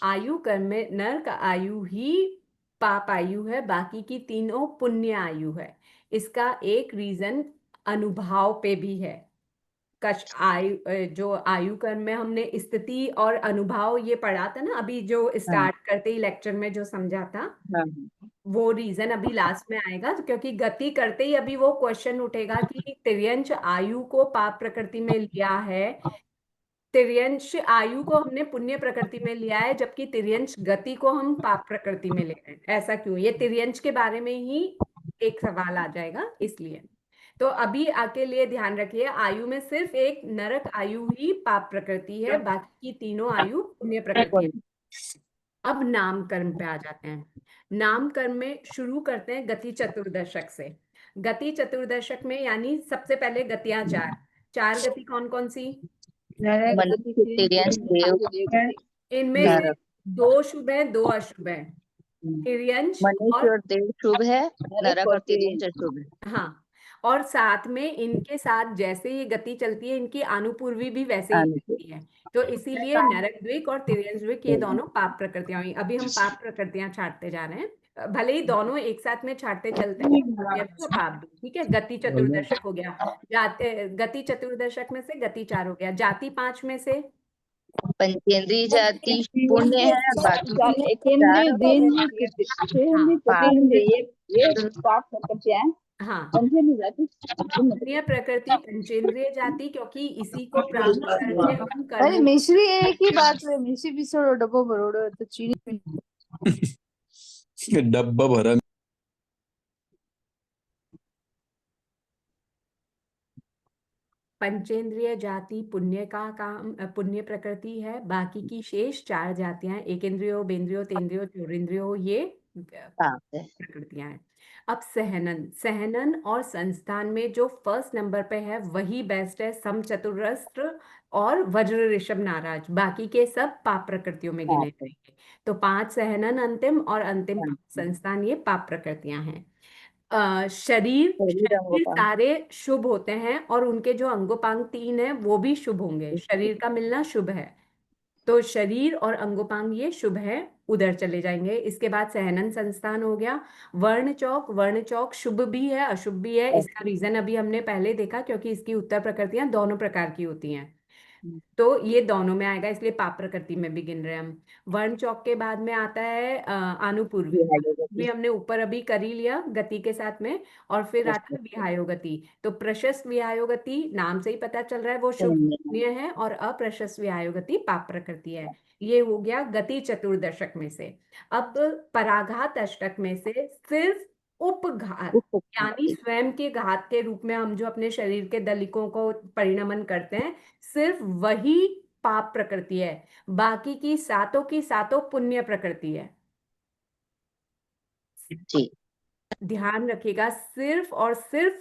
आयु कर्म में नरक आयु ही पाप आयु है, बाकी की तीनों पुण्य आयु है। इसका एक रीजन अनुभव पे भी है। जो आयु कर्म में हमने स्थिति और अनुभव ये पढ़ा था ना अभी, जो स्टार्ट करते ही लेक्चर में जो समझा था, वो रीजन अभी लास्ट में आएगा। तो क्योंकि गति करते ही अभी वो क्वेश्चन उठेगा कि तिर्यंच आयु को पाप प्रकृति में लिया है, तिर्यंश आयु को हमने पुण्य प्रकृति में लिया है, जबकि तिर्यंश गति को हम पाप प्रकृति में ले रहे हैं, ऐसा क्यों? ये तिर्यंश के बारे में ही एक सवाल आ जाएगा, इसलिए। तो अभी आके लिए ध्यान रखिए, आयु में सिर्फ एक नरक आयु ही पाप प्रकृति है, बाकी की तीनों आयु पुण्य प्रकृति है। अब नाम कर्म पे आ जाते हैं। नाम कर्म में शुरू करते हैं गति चतुर्दशक से। गति चतुर्दशक में यानी सबसे पहले गतियां 4 गति कौन कौन सी? इनमें से 2 शुभ है, 2 अशुभ है। तिर्यंश मनुष्य और देव शुभ है, नरक और तिर्यंच अशुभ है। हाँ, और साथ में इनके साथ जैसे ये गति चलती है इनकी अनुपूर्वी भी वैसे ही चलती है, तो इसीलिए नरक द्विक और तिर्यंश द्विक ये दोनों पाप प्रकृतियां हुई। अभी हम पाप प्रकृतियां छाटते जा रहे हैं, भले ही दोनों एक साथ में छाटते चलते हैं, पाप भी। ठीक है, गति चतुर्दशक हो गया। गति चतुर्दशक में से गति 4 हो गया। जाति 5 में से पंचेंद्रीय जाति पुण्य है, बाकी हाँ, पुण्य प्रकृति पंचेंद्रिय जाति, क्योंकि इसी को प्राप्त करके हम अरे मिश्री एक ही बात है, मिश्री पिसोड़ो डब्बो भरोड़ो तो चीनी डब्बा भरा। पंचेंद्रिय जाति पुण्य का काम, पुण्य प्रकृति है। बाकी की शेष 4 जातियां, एकेंद्रियो, बेंद्रियो, तेंद्रियो, चौरेंद्रियो, ये प्रकृतियां हैं। अब सहनन और संस्थान में जो फर्स्ट नंबर पे है वही बेस्ट है, सम चतुरस्त्र और वज्र ऋषभ नाराज, बाकी के सब पाप प्रकृतियों में गिने जाएंगे। तो 5 सहनन अंतिम और अंतिम 5 संस्थान, ये पाप प्रकृतियां हैं। शरीर सारे शुभ होते हैं और उनके जो अंगोपांग 3 है वो भी शुभ होंगे। शरीर का मिलना शुभ है, तो शरीर और अंगोपांग ये शुभ है, उधर चले जाएंगे। इसके बाद सहनन संस्थान हो गया। वर्ण चौक शुभ भी है अशुभ भी है। इसका रीजन अभी हमने पहले देखा, क्योंकि इसकी उत्तर प्रकृतियां दोनों प्रकार की होती हैं। तो ये दोनों में आएगा, इसलिए पाप प्रकृति में भी गिन रहे हैं हम। वर्ण चौक के बाद में आता है अनुपूर्वी। भी हमने ऊपर अभी कर ही लिया गति के साथ में, और फिर आता है विहायोगति। तो प्रशस्त विहायोगति नाम से ही पता चल रहा है वो शुभ पुण्य है, और अप्रशस्त विहायोगति पाप प्रकृति है। ये हो गया गति चतुर्दशक में से। अब पराघात अष्टक में से सिर्फ उपघात, यानी स्वयं के घात के रूप में हम जो अपने शरीर के दलिकों को परिणमन करते हैं, सिर्फ वही पाप प्रकृति है। बाकी की सातों पुण्य प्रकृति है। जी। ध्यान रखिएगा, सिर्फ और सिर्फ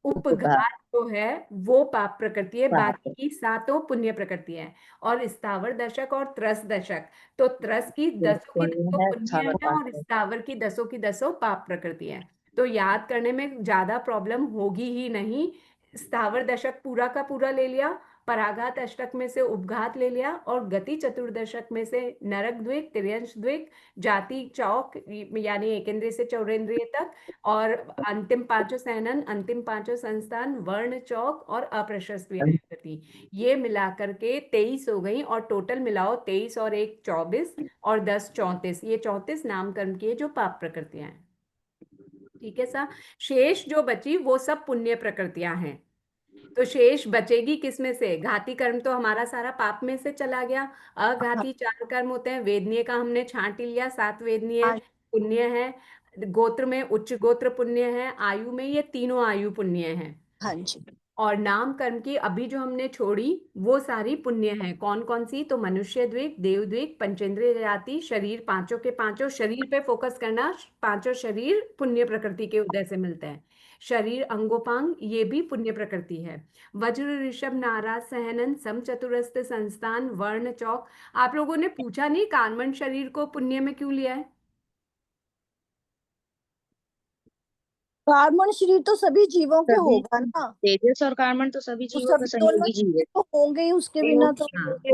उपघात जो है वो पाप प्रकृति है, बाकी की सातों पुण्य प्रकृति है। और स्थावर दशक और त्रस दशक, तो त्रस की दसों की दसों पुण्य है और स्थावर की दसों पाप प्रकृति है। तो याद करने में ज्यादा प्रॉब्लम होगी ही नहीं। स्थावर दशक पूरा का पूरा ले लिया, पराघात अष्टक में से उपघात ले लिया, और गति चतुर्दशक में से नरक द्विक, तिर्यंश द्विक, जाति चौक यानी एकेंद्रिय से चौरेंद्रिय तक, और अंतिम पांचों सहनन, अंतिम पांचों संस्थान, वर्ण चौक और अप्रशस्त विहायोगति, ये मिलाकर के 23 हो गई। और टोटल मिलाओ 23 और 1 24 और 10 34, ये 34 नामकर्म की जो पाप प्रकृतियां हैं। ठीक है सा। शेष जो बची वो सब पुण्य प्रकृतियां हैं। तो शेष बचेगी किसमें से? घाती कर्म तो हमारा सारा पाप में से चला गया। अघाती 4 कर्म होते हैं। वेदनीय का हमने छांट लिया, 7 वेदनीय पुण्य है। गोत्र में उच्च गोत्र पुण्य है। आयु में ये तीनों आयु पुण्य है। हाँ जी। और नाम कर्म की अभी जो हमने छोड़ी वो सारी पुण्य है। कौन कौन सी? तो मनुष्य द्विक, देव द्विक, पंचेंद्रिय जाति, शरीर पांचों के पांचों, शरीर पे फोकस करना, पांचों शरीर पुण्य प्रकृति के उदय से मिलते हैं। शरीर अंगोपांग ये भी पुण्य प्रकृति है। वज्र ऋषभ नाराज सहनन सम चतुरस्थ संस्थान वर्ण चौक। आप लोगों ने पूछा नहीं कार्मण शरीर को पुण्य में क्यों लिया है? कार्मण शरीर तो सभी जीवों के होगा ना। तेजस और कार्मण तो सभी जीवों का सहयोगी जीव है। तो होंगे ही, उसके बिना तो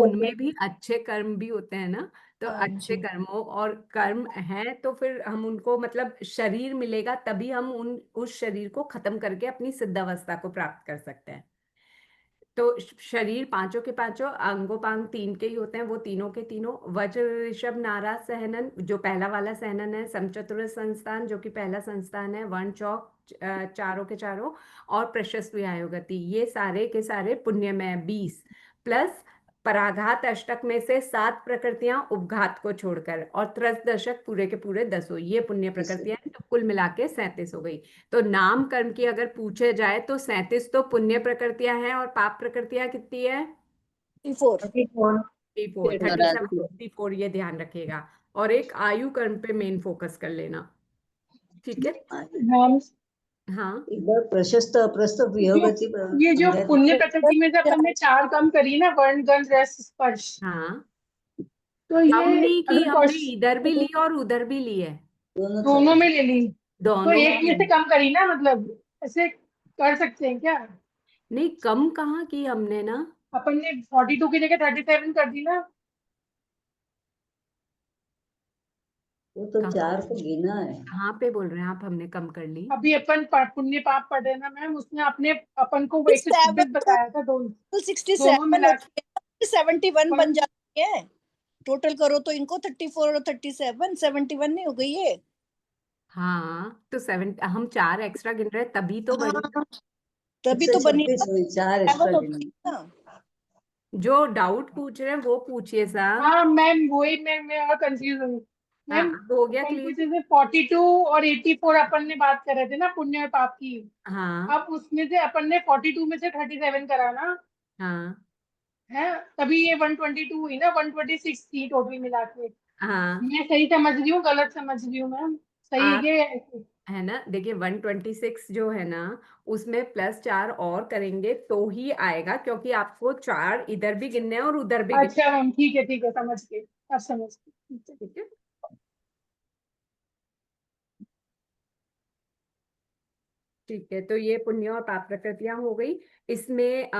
उनमें भी अच्छे कर्म भी होते हैं ना। तो अच्छे कर्मों और कर्म है तो फिर हम उनको मतलब शरीर मिलेगा तभी हम उस शरीर को खत्म करके अपनी सिद्धावस्था को प्राप्त कर सकते हैं। तो शरीर पांचों के पांचों अंगोपांग 3 के ही होते हैं, वो तीनों के तीनों। वज्र ऋषभ नाराज सहनन जो पहला वाला सहनन है, समचतुर संस्थान जो कि पहला संस्थान है, वर्ण चौक चारों के चारों, और प्रशस्त विहायोगति ये सारे के सारे पुण्य में 20 प्लस पराघात अष्टक में से 7 प्रकृतियां उपघात को छोड़कर, और त्रस दशक पूरे के पूरे 10 ये पुण्य प्रकृतियां, तो कुल मिला के 37 हो गई। तो नाम कर्म की अगर पूछे जाए तो 37 तो पुण्य प्रकृतियां हैं, और पाप प्रकृतियां कितनी है? 34 ये ध्यान रखेगा। और एक आयु कर्म पे मेन फोकस कर लेना, ठीक है? हाँ, प्रशस्त अप्रशस्त वियोगति ये जो पुण्य प्रकृति में जब हमने 4 कम करी ना, वर्ण गंध रस स्पर्श, हाँ, तो ये हमने की हमने इधर भी ली और उधर भी ली है, दोनों में ले ली। दोनों तो एक में से कम करी ना, मतलब ऐसे कर सकते हैं क्या? नहीं, कम कहाँ की हमने ना, अपन ने 42 की जगह 37 कर दी ना। वो तो 4 को गिना है। कहाँ पे बोल रहे हैं आप हमने कम कर ली? अभी अपन पुण्य पाप पढ़े ना मैम, उसने अपने अपन को 126 बताया था। दोनों 71 बन जाती है। टोटल करो तो इनको 34 और 37 71 नहीं हो गई है? हाँ, तो 7 हम 4 एक्स्ट्रा गिन रहे तभी तो बनी, तभी तो बनी 4 एक्स्ट्रा गिनी। जो डाउट पूछ रहे हैं वो पूछिए साहब। हाँ मैम, वही मैं और कंफ्यूज हूँ मैम। हो गया क्लियर? 42 और 84 अपन ने बात कर रहे थे ना पुण्य और पाप की। हाँ, अब उसमें से अपन ने 42 में से 37 करा ना। हाँ, है तभी ये 122 हुई ना, 126 थी टोटल मिला के। हाँ, मैं सही समझ रही हूँ गलत समझ रही हूँ मैम? सही है ये है ना? देखिए 126 जो है ना, उसमें +4 और करेंगे तो ही आएगा, क्योंकि आपको 4 इधर भी गिनने हैं और उधर भी गिनने। अच्छा मैम, ठीक है समझ गए, अब समझ गए, ठीक है। ठीक है, तो ये पुण्य और पाप प्रकृतियां हो गई। इसमें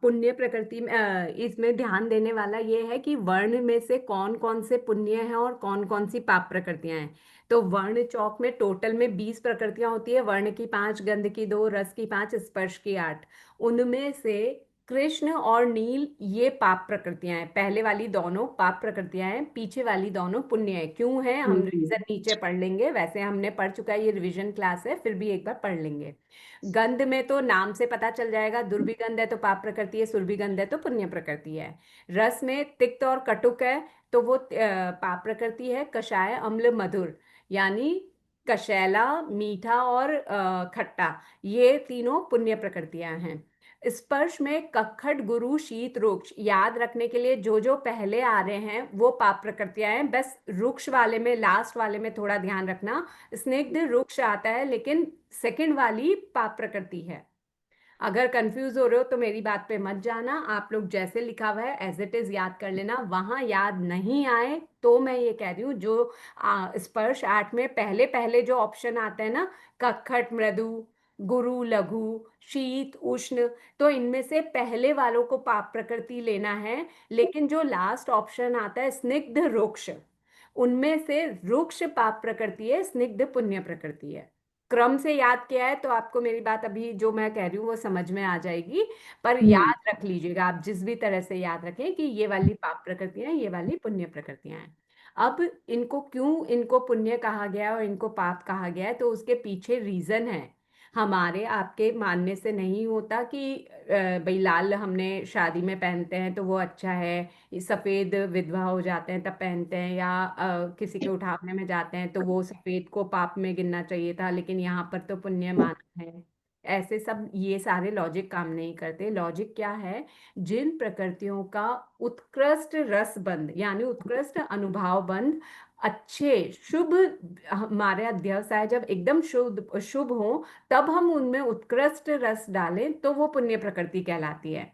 पुण्य प्रकृति में इसमें ध्यान देने वाला ये है कि वर्ण में से कौन कौन से पुण्य हैं और कौन कौन सी पाप प्रकृतियां हैं। तो वर्ण चौक में टोटल में 20 प्रकृतियां होती है। वर्ण की 5, गंध की 2, रस की 5, स्पर्श की 8। उनमें से कृष्ण और नील ये पाप प्रकृतियां हैं, पहले वाली दोनों पाप प्रकृतियां हैं, पीछे वाली दोनों पुण्य है। क्यों है हम रीजन नीचे पढ़ लेंगे, वैसे हमने पढ़ चुका है, ये रिवीजन क्लास है, फिर भी एक बार पढ़ लेंगे। गंध में तो नाम से पता चल जाएगा, दुर्भिगंध है तो पाप प्रकृति है, सुरभिगंध है तो पुण्य प्रकृति है। रस में तिक्त और कटुक है तो वो पाप प्रकृति है। कषाय अम्ल मधुर यानी कशैला मीठा और खट्टा, ये तीनों पुण्य प्रकृतियां हैं। स्पर्श में कक्खट गुरु शीत रुक्ष, याद रखने के लिए जो जो पहले आ रहे हैं वो पाप प्रकृतियां हैं, बस रुक्ष वाले में, लास्ट वाले में थोड़ा ध्यान रखना। स्निग्ध रुक्ष आता है लेकिन सेकंड वाली पाप प्रकृति है। अगर कंफ्यूज हो रहे हो तो मेरी बात पे मत जाना, आप लोग जैसे लिखा हुआ है एज इट इज याद कर लेना। वहां याद नहीं आए तो मैं ये कह रही हूँ, जो स्पर्श 8 में पहले पहले जो ऑप्शन आता है ना, कक्खट मृदु, गुरु लघु, शीत उष्ण, तो इनमें से पहले वालों को पाप प्रकृति लेना है। लेकिन जो लास्ट ऑप्शन आता है स्निग्ध रुक्ष, उनमें से रुक्ष पाप प्रकृति है, स्निग्ध पुण्य प्रकृति है। क्रम से याद किया है तो आपको मेरी बात अभी जो मैं कह रही हूँ वो समझ में आ जाएगी, पर याद रख लीजिएगा आप जिस भी तरह से याद रखें कि ये वाली पाप प्रकृतियां, ये वाली पुण्य प्रकृतियां हैं। अब इनको क्यों, इनको पुण्य कहा गया और इनको पाप कहा गया है, तो उसके पीछे रीजन है। हमारे आपके मानने से नहीं होता कि भाई लाल हमने शादी में पहनते हैं तो वो अच्छा है, सफेद विधवा हो जाते हैं तब पहनते हैं, या किसी के उठावने में जाते हैं तो वो सफेद को पाप में गिनना चाहिए था लेकिन यहाँ पर तो पुण्य माना है। ऐसे सब ये सारे लॉजिक काम नहीं करते। लॉजिक क्या है, जिन प्रकृतियों का उत्कृष्ट रस बंध यानी उत्कृष्ट अनुभाव बंध अच्छे शुभ, हमारे अध्यवसाय जब एकदम शुभ शुभ हो तब हम उनमें उत्कृष्ट रस डालें तो वो पुण्य प्रकृति कहलाती है।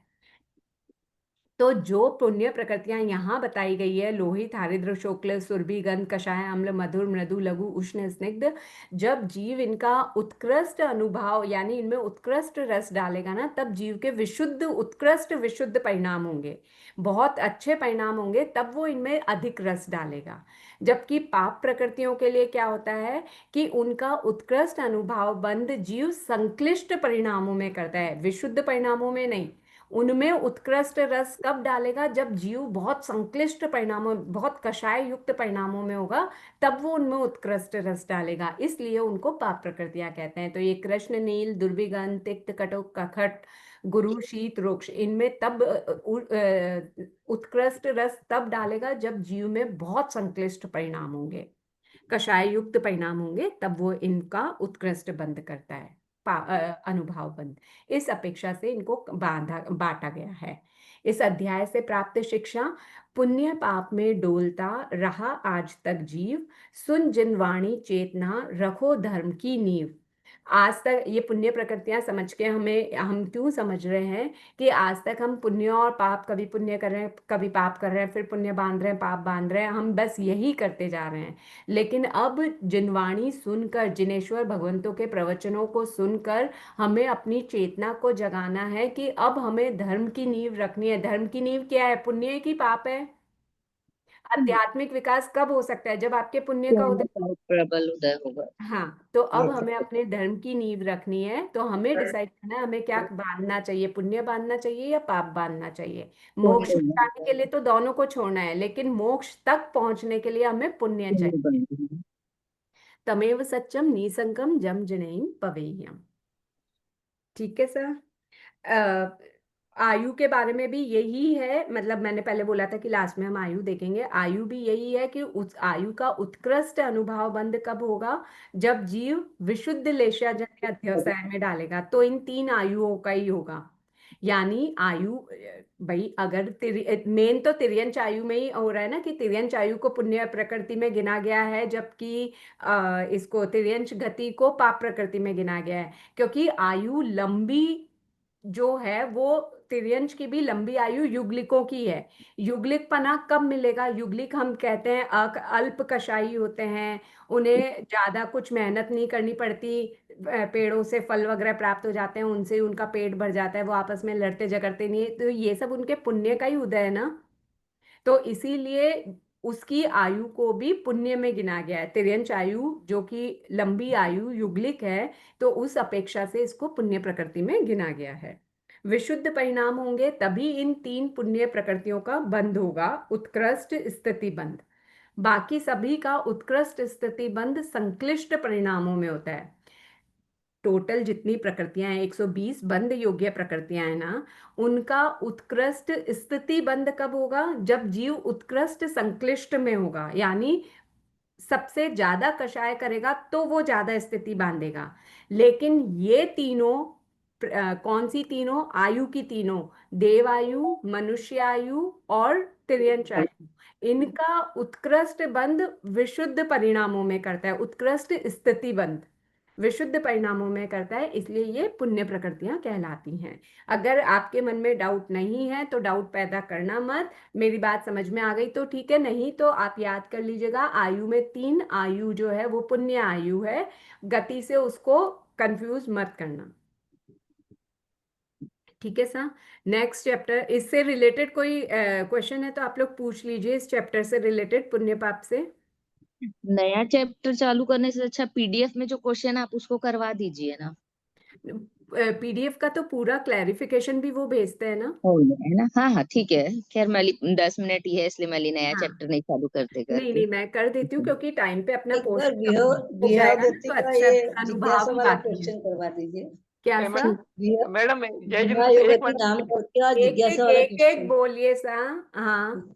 तो जो पुण्य प्रकृतियां यहाँ बताई गई है, लोहित हरिद्र शुक्ल सुरभि गंध कषाय अम्ल मधुर मृदु लघु उष्ण स्निग्ध, जब जीव इनका उत्कृष्ट अनुभव यानी इनमें उत्कृष्ट रस डालेगा ना, तब जीव के विशुद्ध उत्कृष्ट विशुद्ध परिणाम होंगे, बहुत अच्छे परिणाम होंगे, तब वो इनमें अधिक रस डालेगा। जबकि पाप प्रकृतियों के लिए क्या होता है कि उनका उत्कृष्ट अनुभव बंद जीव संक्लिष्ट परिणामों में करता है, विशुद्ध परिणामों में नहीं। उनमें उत्कृष्ट रस कब डालेगा, जब जीव बहुत संक्लिष्ट परिणामों, बहुत कषाय युक्त परिणामों में होगा, तब वो उनमें उत्कृष्ट रस डालेगा, इसलिए उनको पाप प्रकृतियां कहते हैं। तो ये कृष्ण नील दुर्भिगंध तिक्त कटुक कखट गुरु शीत रुक्ष, इनमें तब उत्कृष्ट रस तब डालेगा जब जीव में बहुत संक्लिष्ट परिणाम होंगे, कषाय युक्त परिणाम होंगे, तब वो इनका उत्कृष्ट बंध करता है, अनुभाव बंध। इस अपेक्षा से इनको बांटा गया है। इस अध्याय से प्राप्त शिक्षा, पुण्य पाप में डोलता रहा आज तक जीव, सुन जिन वाणी चेतना रखो धर्म की नींव। आज तक ये पुण्य प्रकृतियां समझ के हम क्यों समझ रहे हैं कि आज तक हम पुण्य और पाप, कभी पुण्य कर रहे हैं कभी पाप कर रहे हैं, फिर पुण्य बांध रहे हैं पाप बांध रहे हैं, हम बस यही करते जा रहे हैं। लेकिन अब जिनवाणी सुनकर, जिनेश्वर भगवंतों के प्रवचनों को सुनकर हमें अपनी चेतना को जगाना है कि अब हमें धर्म की नींव रखनी है। धर्म की नींव क्या है, पुण्य है कि पाप है? आध्यात्मिक विकास कब हो सकता है, जब आपके पुण्य का उदय, प्रबल उदय होगा। हाँ, तो अब हमें अपने धर्म की नींव रखनी है, तो हमें डिसाइड करना है हमें क्या बांधना चाहिए, पुण्य बांधना चाहिए या पाप बांधना चाहिए। मोक्ष में जाने के लिए तो दोनों को छोड़ना है, लेकिन मोक्ष तक पहुंचने के लिए हमें पुण्य चाहिए। तमेव सच्चम निसंगम जम जनेयम पवेयम। ठीक है सर। आयु के बारे में भी यही है, मतलब मैंने पहले बोला था कि लास्ट में हम आयु देखेंगे, आयु भी यही है कि उस आयु का उत्कृष्ट अनुभव बंध कब होगा, जब जीव विशुद्ध लेशाजन्य अध्यवसाय में डालेगा, तो इन 3 आयुओं का ही होगा। यानी आयु, भाई अगर मेन तो तिर्यंच आयु में ही हो रहा है ना, कि तिर्यंच आयु को पुण्य प्रकृति में गिना गया है, जबकि इसको तिर्यंच गति को पाप प्रकृति में गिना गया है, क्योंकि आयु लंबी जो है वो तिर्यंच की भी लंबी आयु युगलिकों की है। युगलिक पना कब मिलेगा, युगलिक हम कहते हैं अल्प कषायी होते हैं, उन्हें ज्यादा कुछ मेहनत नहीं करनी पड़ती, पेड़ों से फल वगैरह प्राप्त हो जाते हैं, उनसे उनका पेट भर जाता है, वो आपस में लड़ते झगड़ते नहीं है, तो ये सब उनके पुण्य का ही उदय है ना। तो इसीलिए उसकी आयु को भी पुण्य में गिना गया है। तिर्यंच आयु जो कि लंबी आयु युगलिक है, तो उस अपेक्षा से इसको पुण्य प्रकृति में गिना गया है। विशुद्ध परिणाम होंगे तभी इन 3 पुण्य प्रकृतियों का बंध होगा, उत्कृष्ट स्थिति बंध। बाकी सभी का उत्कृष्ट स्थिति बंध संक्लिष्ट परिणामों में होता है। टोटल जितनी प्रकृतियां हैं 120 बंध योग्य प्रकृतियां हैं ना, उनका उत्कृष्ट स्थिति बंध कब होगा? जब जीव उत्कृष्ट संक्लिष्ट में होगा, यानी सबसे ज्यादा कषाय करेगा तो वो ज्यादा स्थिति बांधेगा। लेकिन ये तीनों कौन सी तीनों? आयु की तीनों, देवायु, मनुष्य आयु और तिर्यंच आयु, इनका उत्कृष्ट बंध विशुद्ध परिणामों में करता है, उत्कृष्ट स्थिति बंध विशुद्ध परिणामों में करता है, इसलिए ये पुण्य प्रकृतियां कहलाती हैं। अगर आपके मन में डाउट नहीं है तो डाउट पैदा करना मत। मेरी बात समझ में आ गई तो ठीक है, नहीं तो आप याद कर लीजिएगा, आयु में 3 आयु जो है वो पुण्य आयु है, गति से उसको कंफ्यूज मत करना। ठीक है सर। नेक्स्ट चैप्टर, इससे रिलेटेड कोई क्वेश्चन है तो आप लोग पूछ लीजिए, इस चैप्टर से रिलेटेड, पुण्य पाप से। नया चैप्टर चालू करने से अच्छा पीडीएफ में जो क्वेश्चन आप उसको करवा दीजिए ना। पीडीएफ का तो पूरा क्लैरिफिकेशन भी वो भेजते हैं ना। है ना, हाँ हाँ ठीक है। खैर मैं 10 मिनट ही है इसलिए मैं नया हाँ। चैप्टर नहीं चालू करते नहीं नहीं, मैं कर देती हूँ क्योंकि टाइम पे अपना एक बार पोर्शन विहंगति हो जाएगा ना, गति तो का अच्छा ये अनुभव जिज्ञासा भी वाला बाकी है। क्वेश्चन करवा दीजिए। क्या सर? मैडम जय जिन एक विहंगति मिनट नाम करके एक जिज्ञासा वाला एक क्वेश्चन। बोलिए सर। हाँ,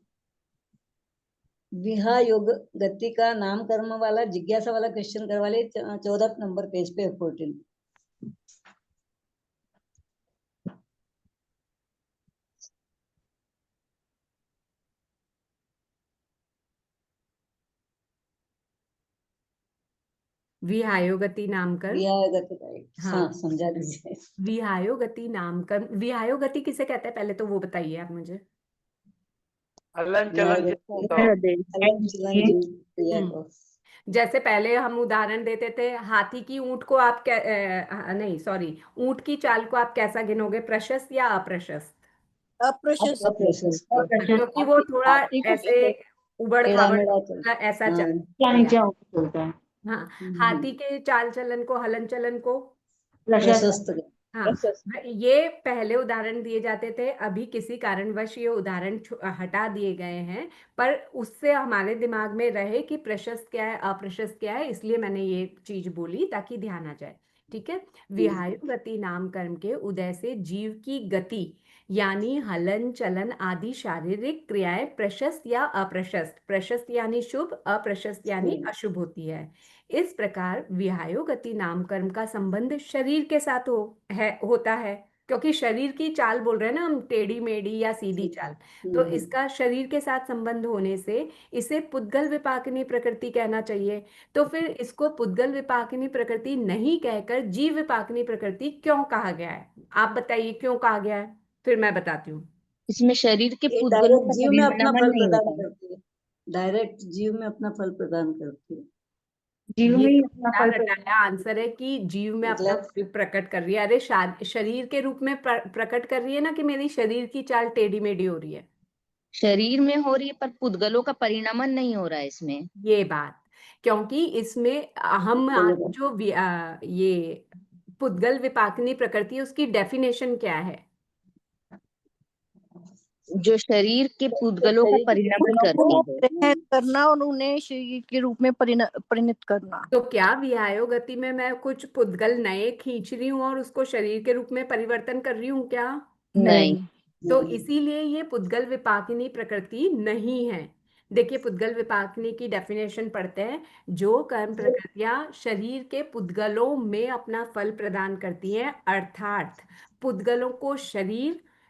विहंग गति का नामकरण वाला जिज्ञासा वाला क्वेश्चन करवा ले, 14 नंबर पेज पे 14। विहायोगति नामकरण। विहंगति का हाँ। हाँ समझा दीजिए। विहायोगति नामकरण, विहायोगति किसे कहते हैं पहले तो वो बताइए आप मुझे। हलन चलन जिसको होता हो। हलन चलन जीव क्रिया को। जैसे पहले हम उदाहरण देते थे, हाथी की ऊंट को आप नहीं सॉरी, ऊंट की चाल को आप कैसा गिनोगे, प्रशस्त या अप्रशस्त? अप्रशस्त। अप्रशस्त। क्योंकि वो थोड़ा ऐसे उबड़ खाबड़ टेढ़ा-मेढ़ा चल। ऐसा हाँ। चलता है। हाँ, हाथी के चाल चलन को, हलन चलन को प्रशस्त। हाँ, ये पहले उदाहरण दिए जाते थे, अभी किसी कारणवश ये उदाहरण हटा दिए गए हैं, पर उससे हमारे दिमाग में रहे कि प्रशस्त क्या है अप्रशस्त क्या है, इसलिए मैंने ये चीज बोली ताकि ध्यान आ जाए। ठीक है। विहायु गति नाम कर्म के उदय से जीव की गति यानी हलन चलन आदि शारीरिक क्रियाएं प्रशस्त या अप्रशस्त, प्रशस्त यानी शुभ, अप्रशस्त यानी अशुभ होती है। इस प्रकार विहायोगति नाम कर्म का संबंध शरीर के साथ होता है, क्योंकि शरीर की चाल बोल रहे हैं ना हम, टेढ़ी मेढ़ी या सीधी चाल, तो इसका शरीर के साथ संबंध होने से इसे पुद्गल विपाकिनी प्रकृति कहना चाहिए। तो फिर इसको पुद्गल विपाकिनी प्रकृति नहीं कहकर जीव विपाकिनी प्रकृति क्यों कहा गया है? आप बताइए क्यों कहा गया है, फिर मैं बताती हूँ। इसमें शरीर के ये पुद्गलों डायरेक्ट का जीव में अपना परिणाम फल नहीं प्रदान होता। करती है, डायरेक्ट जीव में अपना फल प्रदान करती है। जीव में अपना फल रटाया आंसर है कि जीव में अपना फल प्रकट कर रही है। अरे शरीर के रूप में प्रकट कर रही है ना, कि मेरी शरीर की चाल टेढ़ी मेढ़ी हो रही है, शरीर में हो रही है पर पुद्गलों का परिणामन नहीं हो रहा है इसमें। ये बात, क्योंकि इसमें हम जो ये पुद्गल विपाकिनी प्रकृति है उसकी डेफिनेशन क्या है? जो शरीर के पुद्गलों का परिणामन करती है, करना और उन्हें शरीर के रूप में परिणत करना। तो क्या विहायोगति में मैं कुछ पुद्गल नए खींच रही हूँ और उसको शरीर के रूप में परिवर्तन कर रही हूँ क्या? नहीं। तो इसीलिए ये पुद्गल विपाकिनी प्रकृति नहीं है। देखिए पुद्गल विपाकिनी की डेफिनेशन पढ़ते हैं, जो कर्म प्रकृतियां शरीर के पुद्गलों में अपना फल प्रदान करती हैं, अर्थात पुद्गलों को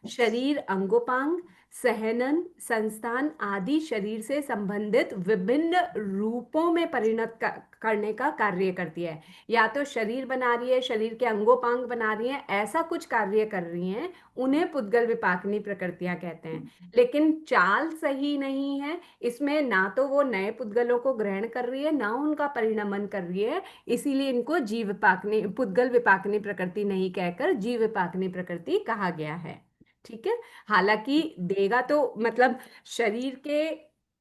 शरीर अंगोपांग, सहनन, संस्थान आदि शरीर से संबंधित विभिन्न रूपों में परिणत करने का कार्य करती है। या तो शरीर बना रही है, शरीर के अंगोपांग बना रही है, ऐसा कुछ कार्य कर रही हैं, उन्हें पुद्गल विपाकिनी प्रकृतियां कहते हैं। लेकिन चाल सही नहीं है इसमें, ना तो वो नए पुद्गलों को ग्रहण कर रही है ना उनका परिणमन कर रही है, इसीलिए इनको जीव विपाकिनी पुद्गल विपाकिनी प्रकृति नहीं कहकर जीव विपाकिनी प्रकृति कहा गया है। ठीक है। हालांकि देगा तो मतलब शरीर के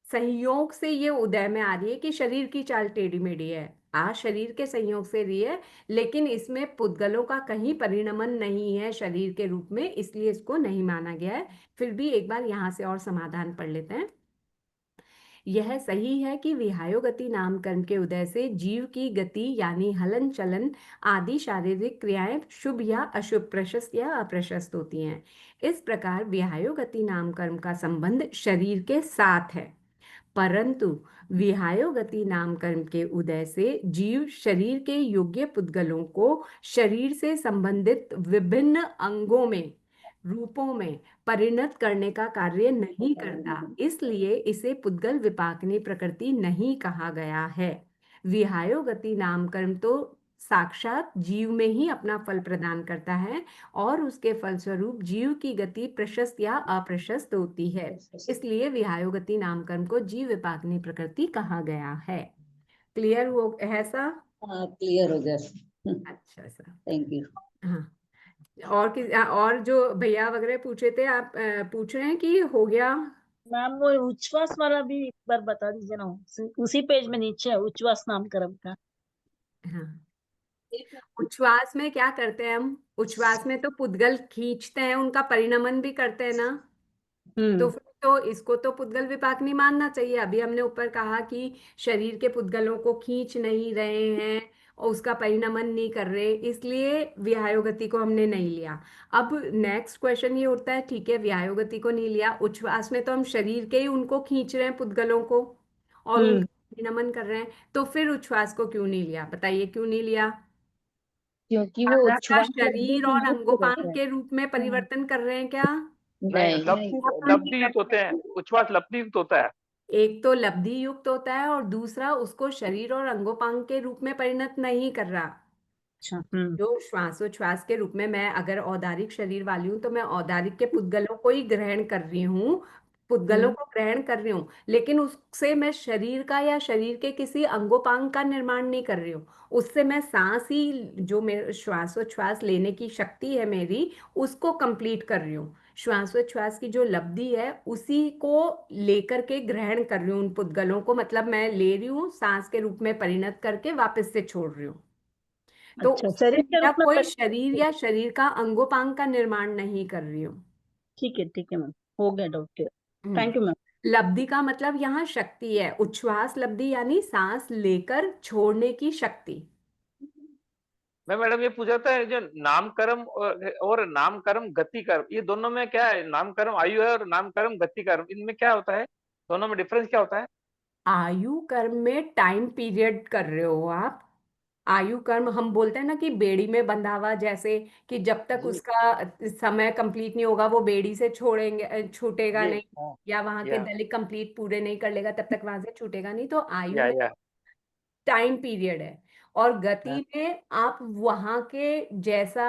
संयोग से ये उदय में आ रही है कि शरीर की चाल टेढ़ी मेढ़ी है, आ शरीर के संयोग से री है, लेकिन इसमें पुद्गलों का कहीं परिणमन नहीं है शरीर के रूप में, इसलिए इसको नहीं माना गया है। फिर भी एक बार यहाँ से और समाधान पढ़ लेते हैं। यह सही है कि विहायोगति नाम कर्म के उदय से जीव की गति यानी हलन चलन आदि शारीरिक क्रियाएं शुभ या अशुभ, प्रशस्त या अप्रशस्त होती हैं। इस प्रकार विहायोगति नाम कर्म का संबंध शरीर के साथ है, परंतु विहायोगति नाम कर्म के उदय से जीव शरीर के योग्य पुद्गलों को शरीर से संबंधित विभिन्न अंगों में, रूपों में परिणत करने का कार्य नहीं करता, इसलिए इसे पुद्गल विपाकनी प्रकृति नहीं कहा गया है। विहायोगति नाम कर्म तो साक्षात जीव में ही अपना फल प्रदान करता है और उसके फलस्वरूप जीव की गति प्रशस्त या अप्रशस्त होती है, इसलिए विहायोगति नाम कर्म को जीव विपाकनी प्रकृति कहा गया है। क्लियर हो है सा? हाँ, क्लियर हो गया। अच्छा सा, थैंक यू। हाँ, और जो भैया वगैरह पूछे थे, आप पूछ रहे हैं कि हो गया? मैम वो उच्छ्वास वाला भी एक बार बता दीजिए ना, उसी पेज में नीचे है उच्छ्वास नामकरण का। हाँ, उच्छ्वास में क्या करते हैं हम? उच्छ्वास में तो पुद्गल खींचते हैं, उनका परिणमन भी करते हैं ना, तो फिर तो इसको तो पुद्गल विपाक नहीं मानना चाहिए। अभी हमने ऊपर कहा कि शरीर के पुद्गलों को खींच नहीं रहे हैं और उसका परिणमन नहीं कर रहे, इसलिए विहायोगति को हमने नहीं लिया। अब नेक्स्ट क्वेश्चन ये उठता है, ठीक है विहायोगति को नहीं लिया, उच्छ्वास में तो हम शरीर के ही उनको खींच रहे हैं पुद्गलों को और उनका परिणमन कर रहे हैं, तो फिर उच्छ्वास को क्यों नहीं लिया? बताइए क्यों नहीं लिया? क्योंकि वो हमारा उच्छ्वास शरीर और अंगोपांग के रूप में परिवर्तन कर रहे हैं क्या? नहीं, लब्धि युक्त होते हैं, उच्छ्वास लब्धि युक्त होता है। एक तो लब्धि युक्त होता है और दूसरा उसको शरीर और अंगोपांग के रूप में परिणत नहीं कर रहा। जो श्वासोच्छ्वास के रूप में, मैं अगर औदारिक शरीर वाली हूँ तो मैं औदारिक के पुद्गलों को ही ग्रहण कर रही हूँ, पुद्गलों को ग्रहण कर रही हूँ, लेकिन उससे मैं शरीर का या शरीर के किसी अंगोपांग का निर्माण नहीं कर रही हूँ। उससे मैं सांस ही, जो मेरे श्वासोच्छ्वास लेने की शक्ति है मेरी, उसको कंप्लीट कर रही हूँ। श्वासोच्छ्वास की जो लब्धि है उसी को लेकर के ग्रहण कर रही हूँ उन पुद्गलों को, मतलब मैं ले रही हूँ सांस के रूप में परिणत करके वापस से छोड़ रही हूँ। तो शरीर के रूप में कोई शरीर या शरीर का अंगोपांग का निर्माण नहीं कर रही हूँ। ठीक है मैम, हो गया doubt clear. Thank you ma'am. लब्धि का मतलब यहाँ शक्ति है, उच्छ्वास लब्धि यानी सांस लेकर छोड़ने की शक्ति। मैं मैडम ये पूछा था, जो नामकर्म और नामकर्म गति कर्म, ये दोनों में क्या है? नामकर्म आयु है और नामकर्म गति कर्म, इनमें क्या होता है? दोनों में डिफरेंस क्या होता है? आयु कर्म में टाइम पीरियड कर रहे हो आप। आयु कर्म हम बोलते हैं ना कि बेड़ी में बंधा हुआ, जैसे कि जब तक उसका समय कंप्लीट नहीं होगा वो बेड़ी से छूटेगा नहीं, या वहां के दलित कंप्लीट पूरे नहीं कर लेगा तब तक वहां से छूटेगा नहीं। तो आयु में टाइम पीरियड है, और गति में आप वहां के जैसा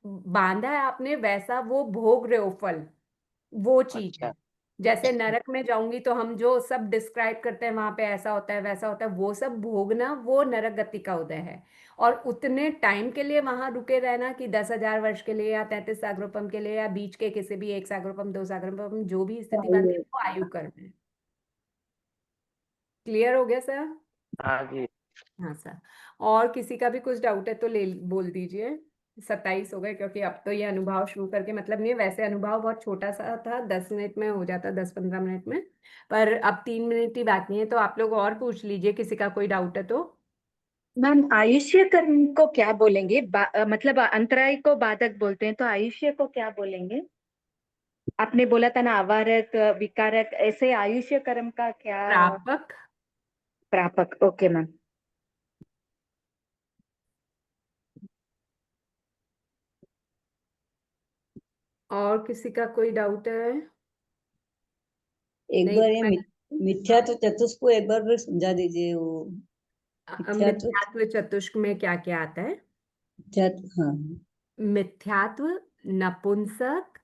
बांधा है आपने वैसा वो भोग रहे हो फल, वो चीज है। जैसे नरक में जाऊंगी तो हम जो सब डिस्क्राइब करते हैं वहां पे ऐसा होता है वैसा होता है, वो सब भोगना वो नरक गति का उदय है। और उतने टाइम के लिए वहां रुके रहना कि 10,000 वर्ष के लिए या 33 सागरोपम के लिए या बीच के किसी भी 1 सागरोपम 2 सागरोपम जो भी स्थिति बनती है वो आयु कर्म है। क्लियर हो गया सर? हाँ जी। हाँ सर। और किसी का भी कुछ डाउट है तो बोल दीजिए। 27 हो गए, क्योंकि अब तो ये अनुभव शुरू करके मतलब नहीं है, वैसे अनुभव बहुत छोटा सा था, 10 मिनट में हो जाता, 10-15 मिनट में, पर अब 3 मिनट ही बाकी है, तो आप लोग और पूछ लीजिए किसी का कोई डाउट है तो। मैम आयुष्य कर्म को क्या बोलेंगे? मतलब अंतराय को बाधक बोलते हैं, तो आयुष्य को क्या बोलेंगे? आपने बोला था ना आवारक विकारक, ऐसे आयुष्य कर्म का क्या? प्रापक। प्रापक, ओके मैम। और किसी का कोई डाउट है? एक बार ये मिथ्यात्व चतुष्क को एक बार फिर समझा दीजिए। वो मिथ्यात्व चतुष्क में क्या क्या आता है? हाँ, मिथ्यात्व, नपुंसक,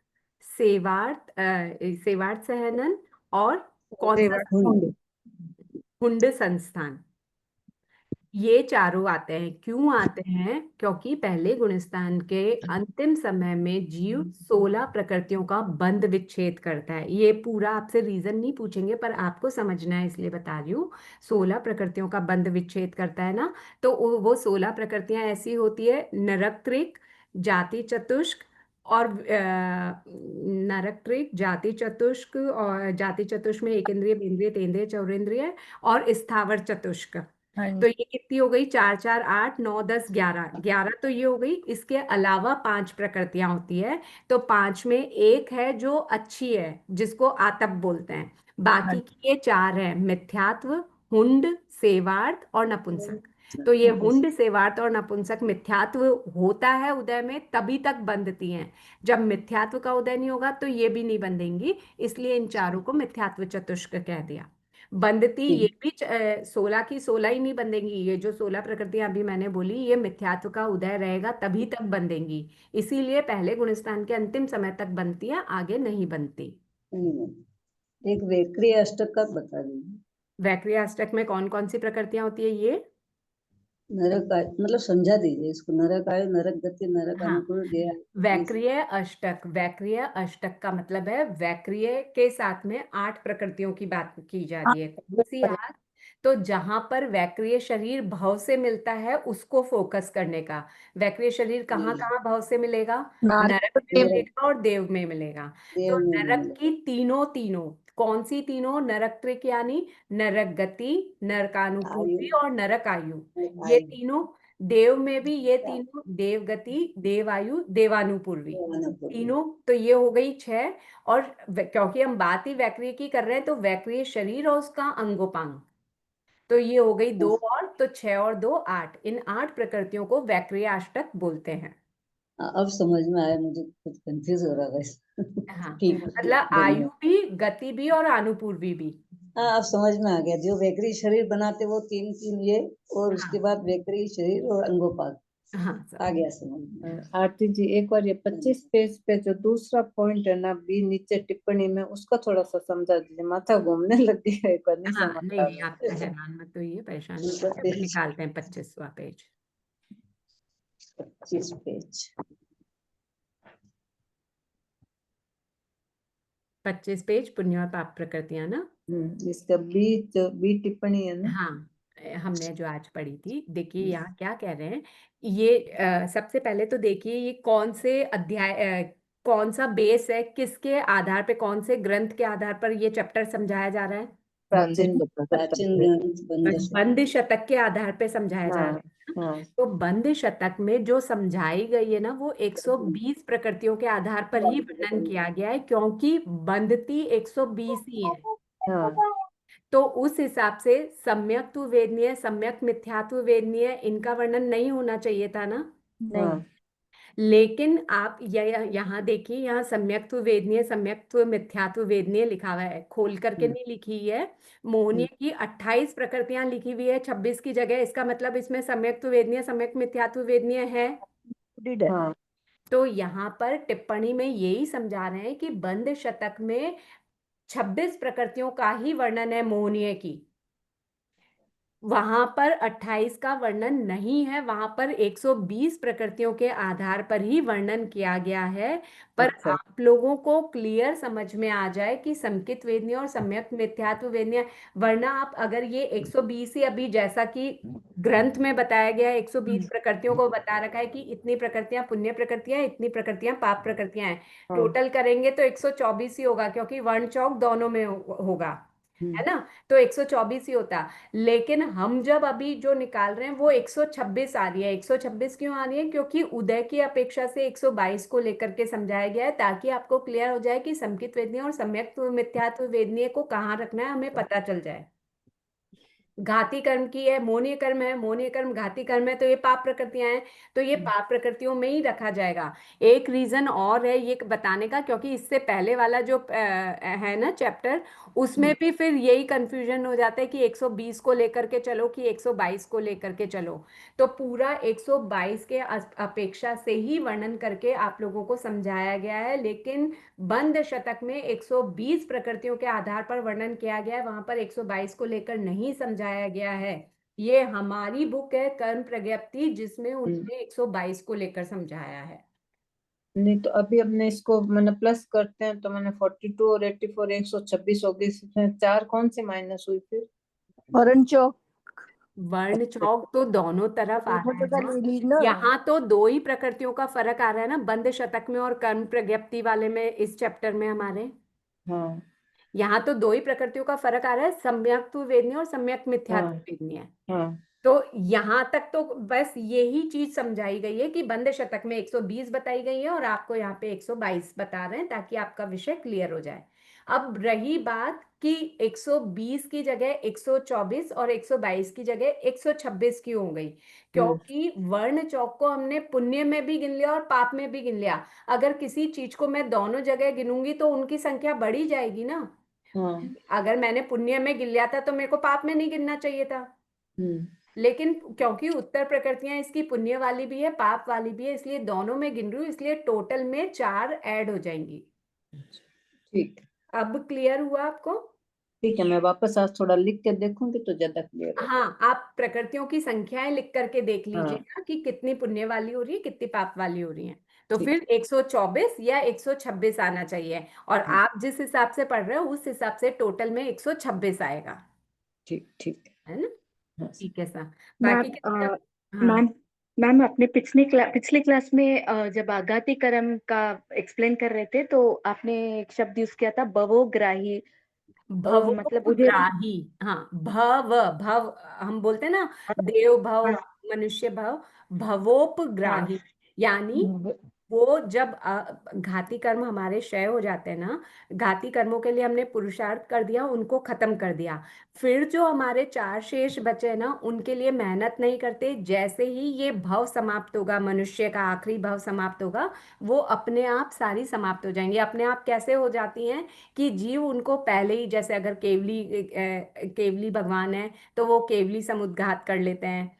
सेवार्थ, सेवार्थ सहनन और कौन सा? हुंड संस्थान। ये चारों आते हैं, क्यों आते हैं? क्योंकि पहले गुणस्थान के अंतिम समय में जीव 16 प्रकृतियों का बंध विच्छेद करता है। ये पूरा आपसे रीजन नहीं पूछेंगे, पर आपको समझना है इसलिए बता रही हूँ। 16 प्रकृतियों का बंध विच्छेद करता है ना, तो वो 16 प्रकृतियां ऐसी होती है: नरक, त्रिक, जाति, चतुष्क और नरक, त्रिक, जाति, चतुष्क, और जाति चतुष्क में एक इंद्रिय, इंद्रिय, तेंद्रिय, चौरेंद्रिय और स्थावर चतुष्क। तो ये कितनी हो गई? 4 4 8 9 10 11, 11 तो ये हो गई। इसके अलावा 5 प्रकृतियां होती है, तो 5 में एक है जो अच्छी है, जिसको आतप बोलते हैं। बाकी की ये 4 है: मिथ्यात्व, हुंड, सेवार्थ और नपुंसक। तो ये हुंड, सेवार्थ और नपुंसक मिथ्यात्व होता है उदय में, तभी तक बंधती हैं। जब मिथ्यात्व का उदय नहीं होगा तो ये भी नहीं बंधेंगी, इसलिए इन चारों को मिथ्यात्व चतुष्क कह दिया। बंधती ये भी 16 की 16 ही नहीं बंधेंगी। ये जो 16 प्रकृतियां अभी मैंने बोली, ये मिथ्यात्व का उदय रहेगा तभी तक बंधेंगी, इसीलिए पहले गुणस्थान के अंतिम समय तक बनती है, आगे नहीं बनती। एक वैक्रिय अष्टक का बता दीजिए। वैक्रिय अष्टक में कौन कौन सी प्रकृतियां होती है? ये नरक मतलब समझा दीजिए इसको। नरक आयु, नरक गति, नरक हाँ, अनुकूल, गया। वैक्रिय अष्टक। वैक्रिय अष्टक का मतलब है वैक्रिय के साथ में 8 प्रकृतियों की बात की जा रही है। कौन सी 8? तो जहां पर वैक्रिय शरीर भव से मिलता है उसको फोकस करने का। वैक्रिय शरीर कहाँ कहाँ भव से मिलेगा? नरक में मिलेगा और देव में मिलेगा। तो नरक की तीनों कौन सी तीनों? नरक त्रिक यानी नरक गति, नरकानुपूर्वी और नरक आयु। ये तीनों। देव में भी ये तीनों: देव गति, देव आयु, देवानुपूर्वी, तीनों। तो ये हो गई 6। और क्योंकि हम बात ही वैक्रिय की कर रहे हैं, तो वैक्रिय शरीर और उसका अंगोपांग, तो ये हो गई 2 और, तो 6 और 2 8। इन 8 प्रकृतियों को वैक्रिय अष्टक बोलते हैं। अब समझ में आया, मुझे कुछ कंफ्यूज हो रहा था। हाँ, ठीक, मतलब आयु भी, गति भी और अनुपूर्वी भी। हाँ, अब समझ में आ गया। जो वैक्रिय शरीर बनाते वो 3 ये, और उसके बाद वैक्रिय शरीर और अंगोपांग। हाँ, आ गया समझ में। आरती जी, एक बार ये 25 पेज पे जो दूसरा पॉइंट है ना, बी नीचे टिप्पणी में, उसका थोड़ा सा समझा दीजिए। माथा घूमने लगी है, एक बार नहीं हाँ, समझ नहीं आ नहीं, आप रहा। हैरान मत होइए, परेशान मत होइए, अपन निकालते हैं 25वां पेज। 25 पेज। 25 पेज, पुण्य और पाप प्रकृतियां ना। इसका बी टिप्पणी है ना। हाँ, हमने जो आज पढ़ी थी, देखिए यहाँ क्या कह रहे हैं। ये सबसे पहले तो देखिए ये कौन से अध्याय, कौन सा बेस है, किसके आधार पे, कौन से ग्रंथ के आधार पर ये चैप्टर समझाया जा रहा है? प्राचीन ग्रंथ बंद शतक के आधार पे समझाया जा रहा है। तो बंद शतक में जो समझाई गई है ना, वो 120 प्रकृतियों के आधार पर ही वर्णन किया गया है, क्योंकि बंधती 120 ही है। तो उस हिसाब से सम्यक्त्व वेदनीय, सम्यक मिथ्यात्व वेदनीय, इनका वर्णन नहीं होना चाहिए था ना। नहीं। लेकिन आप यहाँ देखिए, यहाँ सम्यक्त्व वेदनीय, सम्यक्त्व मिथ्यात्व वेदनीय लिखा हुआ है, खोल करके नहीं लिखी है। मोहनीय की 28 प्रकृतियां लिखी हुई है 26 की जगह। इसका मतलब इसमें सम्यक्त्व वेदनीय, सम्यक मिथ्यात्व वेदनीय है। तो यहाँ पर टिप्पणी में यही समझा रहे हैं कि बंद शतक में 26 प्रकृतियों का ही वर्णन है मोहनीय की, वहां पर 28 का वर्णन नहीं है, वहां पर 120 प्रकृतियों के आधार पर ही वर्णन किया गया है। पर आप लोगों को क्लियर समझ में आ जाए कि संकित वेदनीय और सम्यक मिथ्यात्व वेदनीय, वरना आप अगर ये 120 ही, अभी जैसा कि ग्रंथ में बताया गया है, 120 प्रकृतियों को बता रखा है कि इतनी प्रकृतियां पुण्य प्रकृतियां, इतनी प्रकृतियां पाप प्रकृतियां हैं, टोटल करेंगे तो 124 ही होगा, क्योंकि वर्ण चौक दोनों में होगा, है ना। तो 124 ही होता। लेकिन हम जब अभी जो निकाल रहे हैं वो 126 आ रही है। 126 क्यों आ रही है? क्योंकि उदय की अपेक्षा से 122 को लेकर के समझाया गया है, ताकि आपको क्लियर हो जाए कि संकित वेदनीय और सम्यक मिथ्यात्व वेदनीय को कहाँ रखना है, हमें पता चल जाए। घाती कर्म की है, मोहनीय कर्म है, मोहनीय कर्म घाती कर्म है, तो ये पाप प्रकृतियां हैं, तो ये पाप प्रकृतियों में ही रखा जाएगा। एक रीजन और है ये बताने का, क्योंकि इससे पहले वाला जो है ना चैप्टर, उसमें भी फिर यही कंफ्यूजन हो जाता है कि 120 को लेकर के चलो कि 122 को लेकर के चलो। तो पूरा 122 के अपेक्षा से ही वर्णन करके आप लोगों को समझाया गया है। लेकिन बंद शतक में 120 प्रकृतियों के आधार पर वर्णन किया गया है, वहां पर 122 को लेकर नहीं समझाया गया है। ये हमारी बुक है कर्म प्रज्ञप्ति, जिसमें उन्होंने 122 को लेकर समझाया है। नहीं तो अभी हमने इसको मैंने प्लस करते हैं तो मैंने 42 और 84 126 हो गई, इसमें 4 कौन सी माइनस हुई फिर? वर्ण चौक वर्ण चौक तो दोनों तरफ आ रहा है, यहाँ तो दो ही प्रकृतियों का फर्क आ रहा है ना, बंद शतक में और कर्म प्रज्ञप्ति वाले में, इस चैप्टर में हमारे हाँ यहाँ तो दो ही प्रकृतियों का फर्क आ रहा है, सम्यक वेदनीय और सम्यक मिथ्यात्व वेदनीय। हाँ तो यहाँ तक तो बस यही चीज समझाई गई है कि बंद शतक में 120 बताई गई है और आपको यहाँ पे 122 बता रहे हैं, ताकि आपका विषय क्लियर हो जाए। अब रही बात कि 120 की जगह 124 और 122 की जगह 126 क्यों हो गई, क्योंकि वर्ण चौक को हमने पुण्य में भी गिन लिया और पाप में भी गिन लिया। अगर किसी चीज को मैं दोनों जगह गिनूंगी तो उनकी संख्या बढ़ी जाएगी ना। अगर मैंने पुण्य में गिन लिया था तो मेरे को पाप में नहीं गिनना चाहिए था। लेकिन क्योंकि उत्तर प्रकृतियां इसकी पुण्य वाली भी है पाप वाली भी है, इसलिए दोनों में गिन रही हूँ, इसलिए टोटल में 4 ऐड हो जाएंगी। ठीक, अब क्लियर हुआ आपको? ठीक है, मैं वापस आज थोड़ा लिख के देखूंगी तो ज्यादा क्लियर है। हाँ, आप प्रकृतियों की संख्याएं लिख करके देख लीजिएगा कि कितनी पुण्य वाली हो रही है, कितनी पाप वाली हो रही है। तो फिर 124 या 126 आना चाहिए, और आप जिस हिसाब से पढ़ रहे हो उस हिसाब से टोटल में 126 आएगा। ठीक ठीक है ना? ठीक है सर। मैम बाकी हाँ मैम अपने पिछली क्लास में जब आघाती कर्म का एक्सप्लेन कर रहे थे तो आपने एक शब्द यूज किया था भवोग्राही। मतलब भवोपग्राही, हाँ, भव हम बोलते हैं ना, देव भव, मनुष्य भव, भवोपग्राही, यानी वो जब घाती कर्म हमारे क्षय हो जाते हैं ना, घाती कर्मों के लिए हमने पुरुषार्थ कर दिया, उनको खत्म कर दिया, फिर जो हमारे 4 शेष बचे ना उनके लिए मेहनत नहीं करते। जैसे ही ये भव समाप्त होगा, मनुष्य का आखिरी भव समाप्त होगा, वो अपने आप सारी समाप्त हो जाएंगी। अपने आप कैसे हो जाती हैं कि जीव उनको पहले ही, जैसे अगर केवली भगवान है तो वो केवली समुद्घात कर लेते हैं,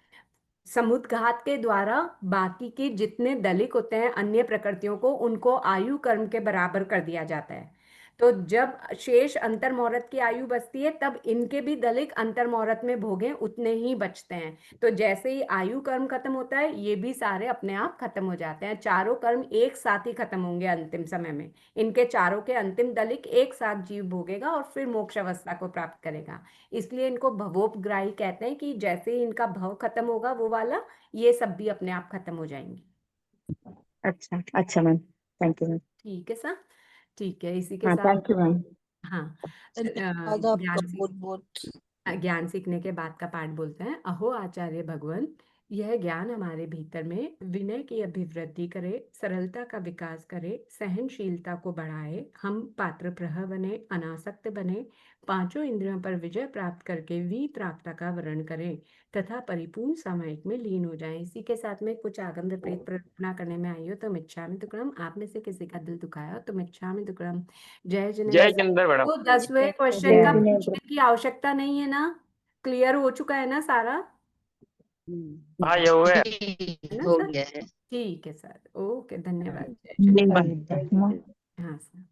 समुद्घात के द्वारा बाकी के जितने दलिक होते हैं अन्य प्रकृतियों को, उनको आयु कर्म के बराबर कर दिया जाता है। तो जब शेष अंतर्मौरत की आयु बचती है तब इनके भी दलिक अंतर्मौरत में भोगे उतने ही बचते हैं। तो जैसे ही आयु कर्म खत्म होता है ये भी सारे अपने आप खत्म हो जाते हैं। चारों कर्म एक साथ ही खत्म होंगे अंतिम समय में, इनके चारों के अंतिम दलिक एक साथ जीव भोगेगा और फिर मोक्ष अवस्था को प्राप्त करेगा। इसलिए इनको भवोपग्राही कहते हैं कि जैसे ही इनका भव खत्म होगा वो वाला, ये सब भी अपने आप खत्म हो जाएंगे। अच्छा अच्छा मैम, थैंक यू मैम। ठीक है सर, ठीक है। इसी के हाँ, साथ थैंक यू मैम। हाँ, धन्यवाद आपका बहुत बहुत। ज्ञान सीखने के बाद का पाठ बोलते हैं। अहो आचार्य भगवान, यह ज्ञान हमारे भीतर में विनय की अभिवृद्धि करे, सरलता का विकास करे, सहनशीलता को बढ़ाए, हम पात्र प्रह बने, अनासक्त बने, पांचों इंद्रियों पर विजय प्राप्त करके वीतरागता का वर्ण करें तथा परिपूर्ण सामायिक में लीन हो जाएं। इसी के साथ में कुछ आगम विपरीत प्रार्थना करने में आई हो तो मिच्छामि दुक्कडम, आप में से किसी का दिल दुखाया हो तो मिच्छामि दुक्कडम। जय जय जिनेन्द्र। जिनेन्द्र मैडम। तो 10वें क्वेश्चन का पूछने की आवश्यकता नहीं है ना? क्लियर हो चुका है ना सारा? हाँ ये हुआ है। है ना हो सर? गया है। ठीक है सर, ओके, धन्यवाद। जय जिनेन्द्र। हाँ सर।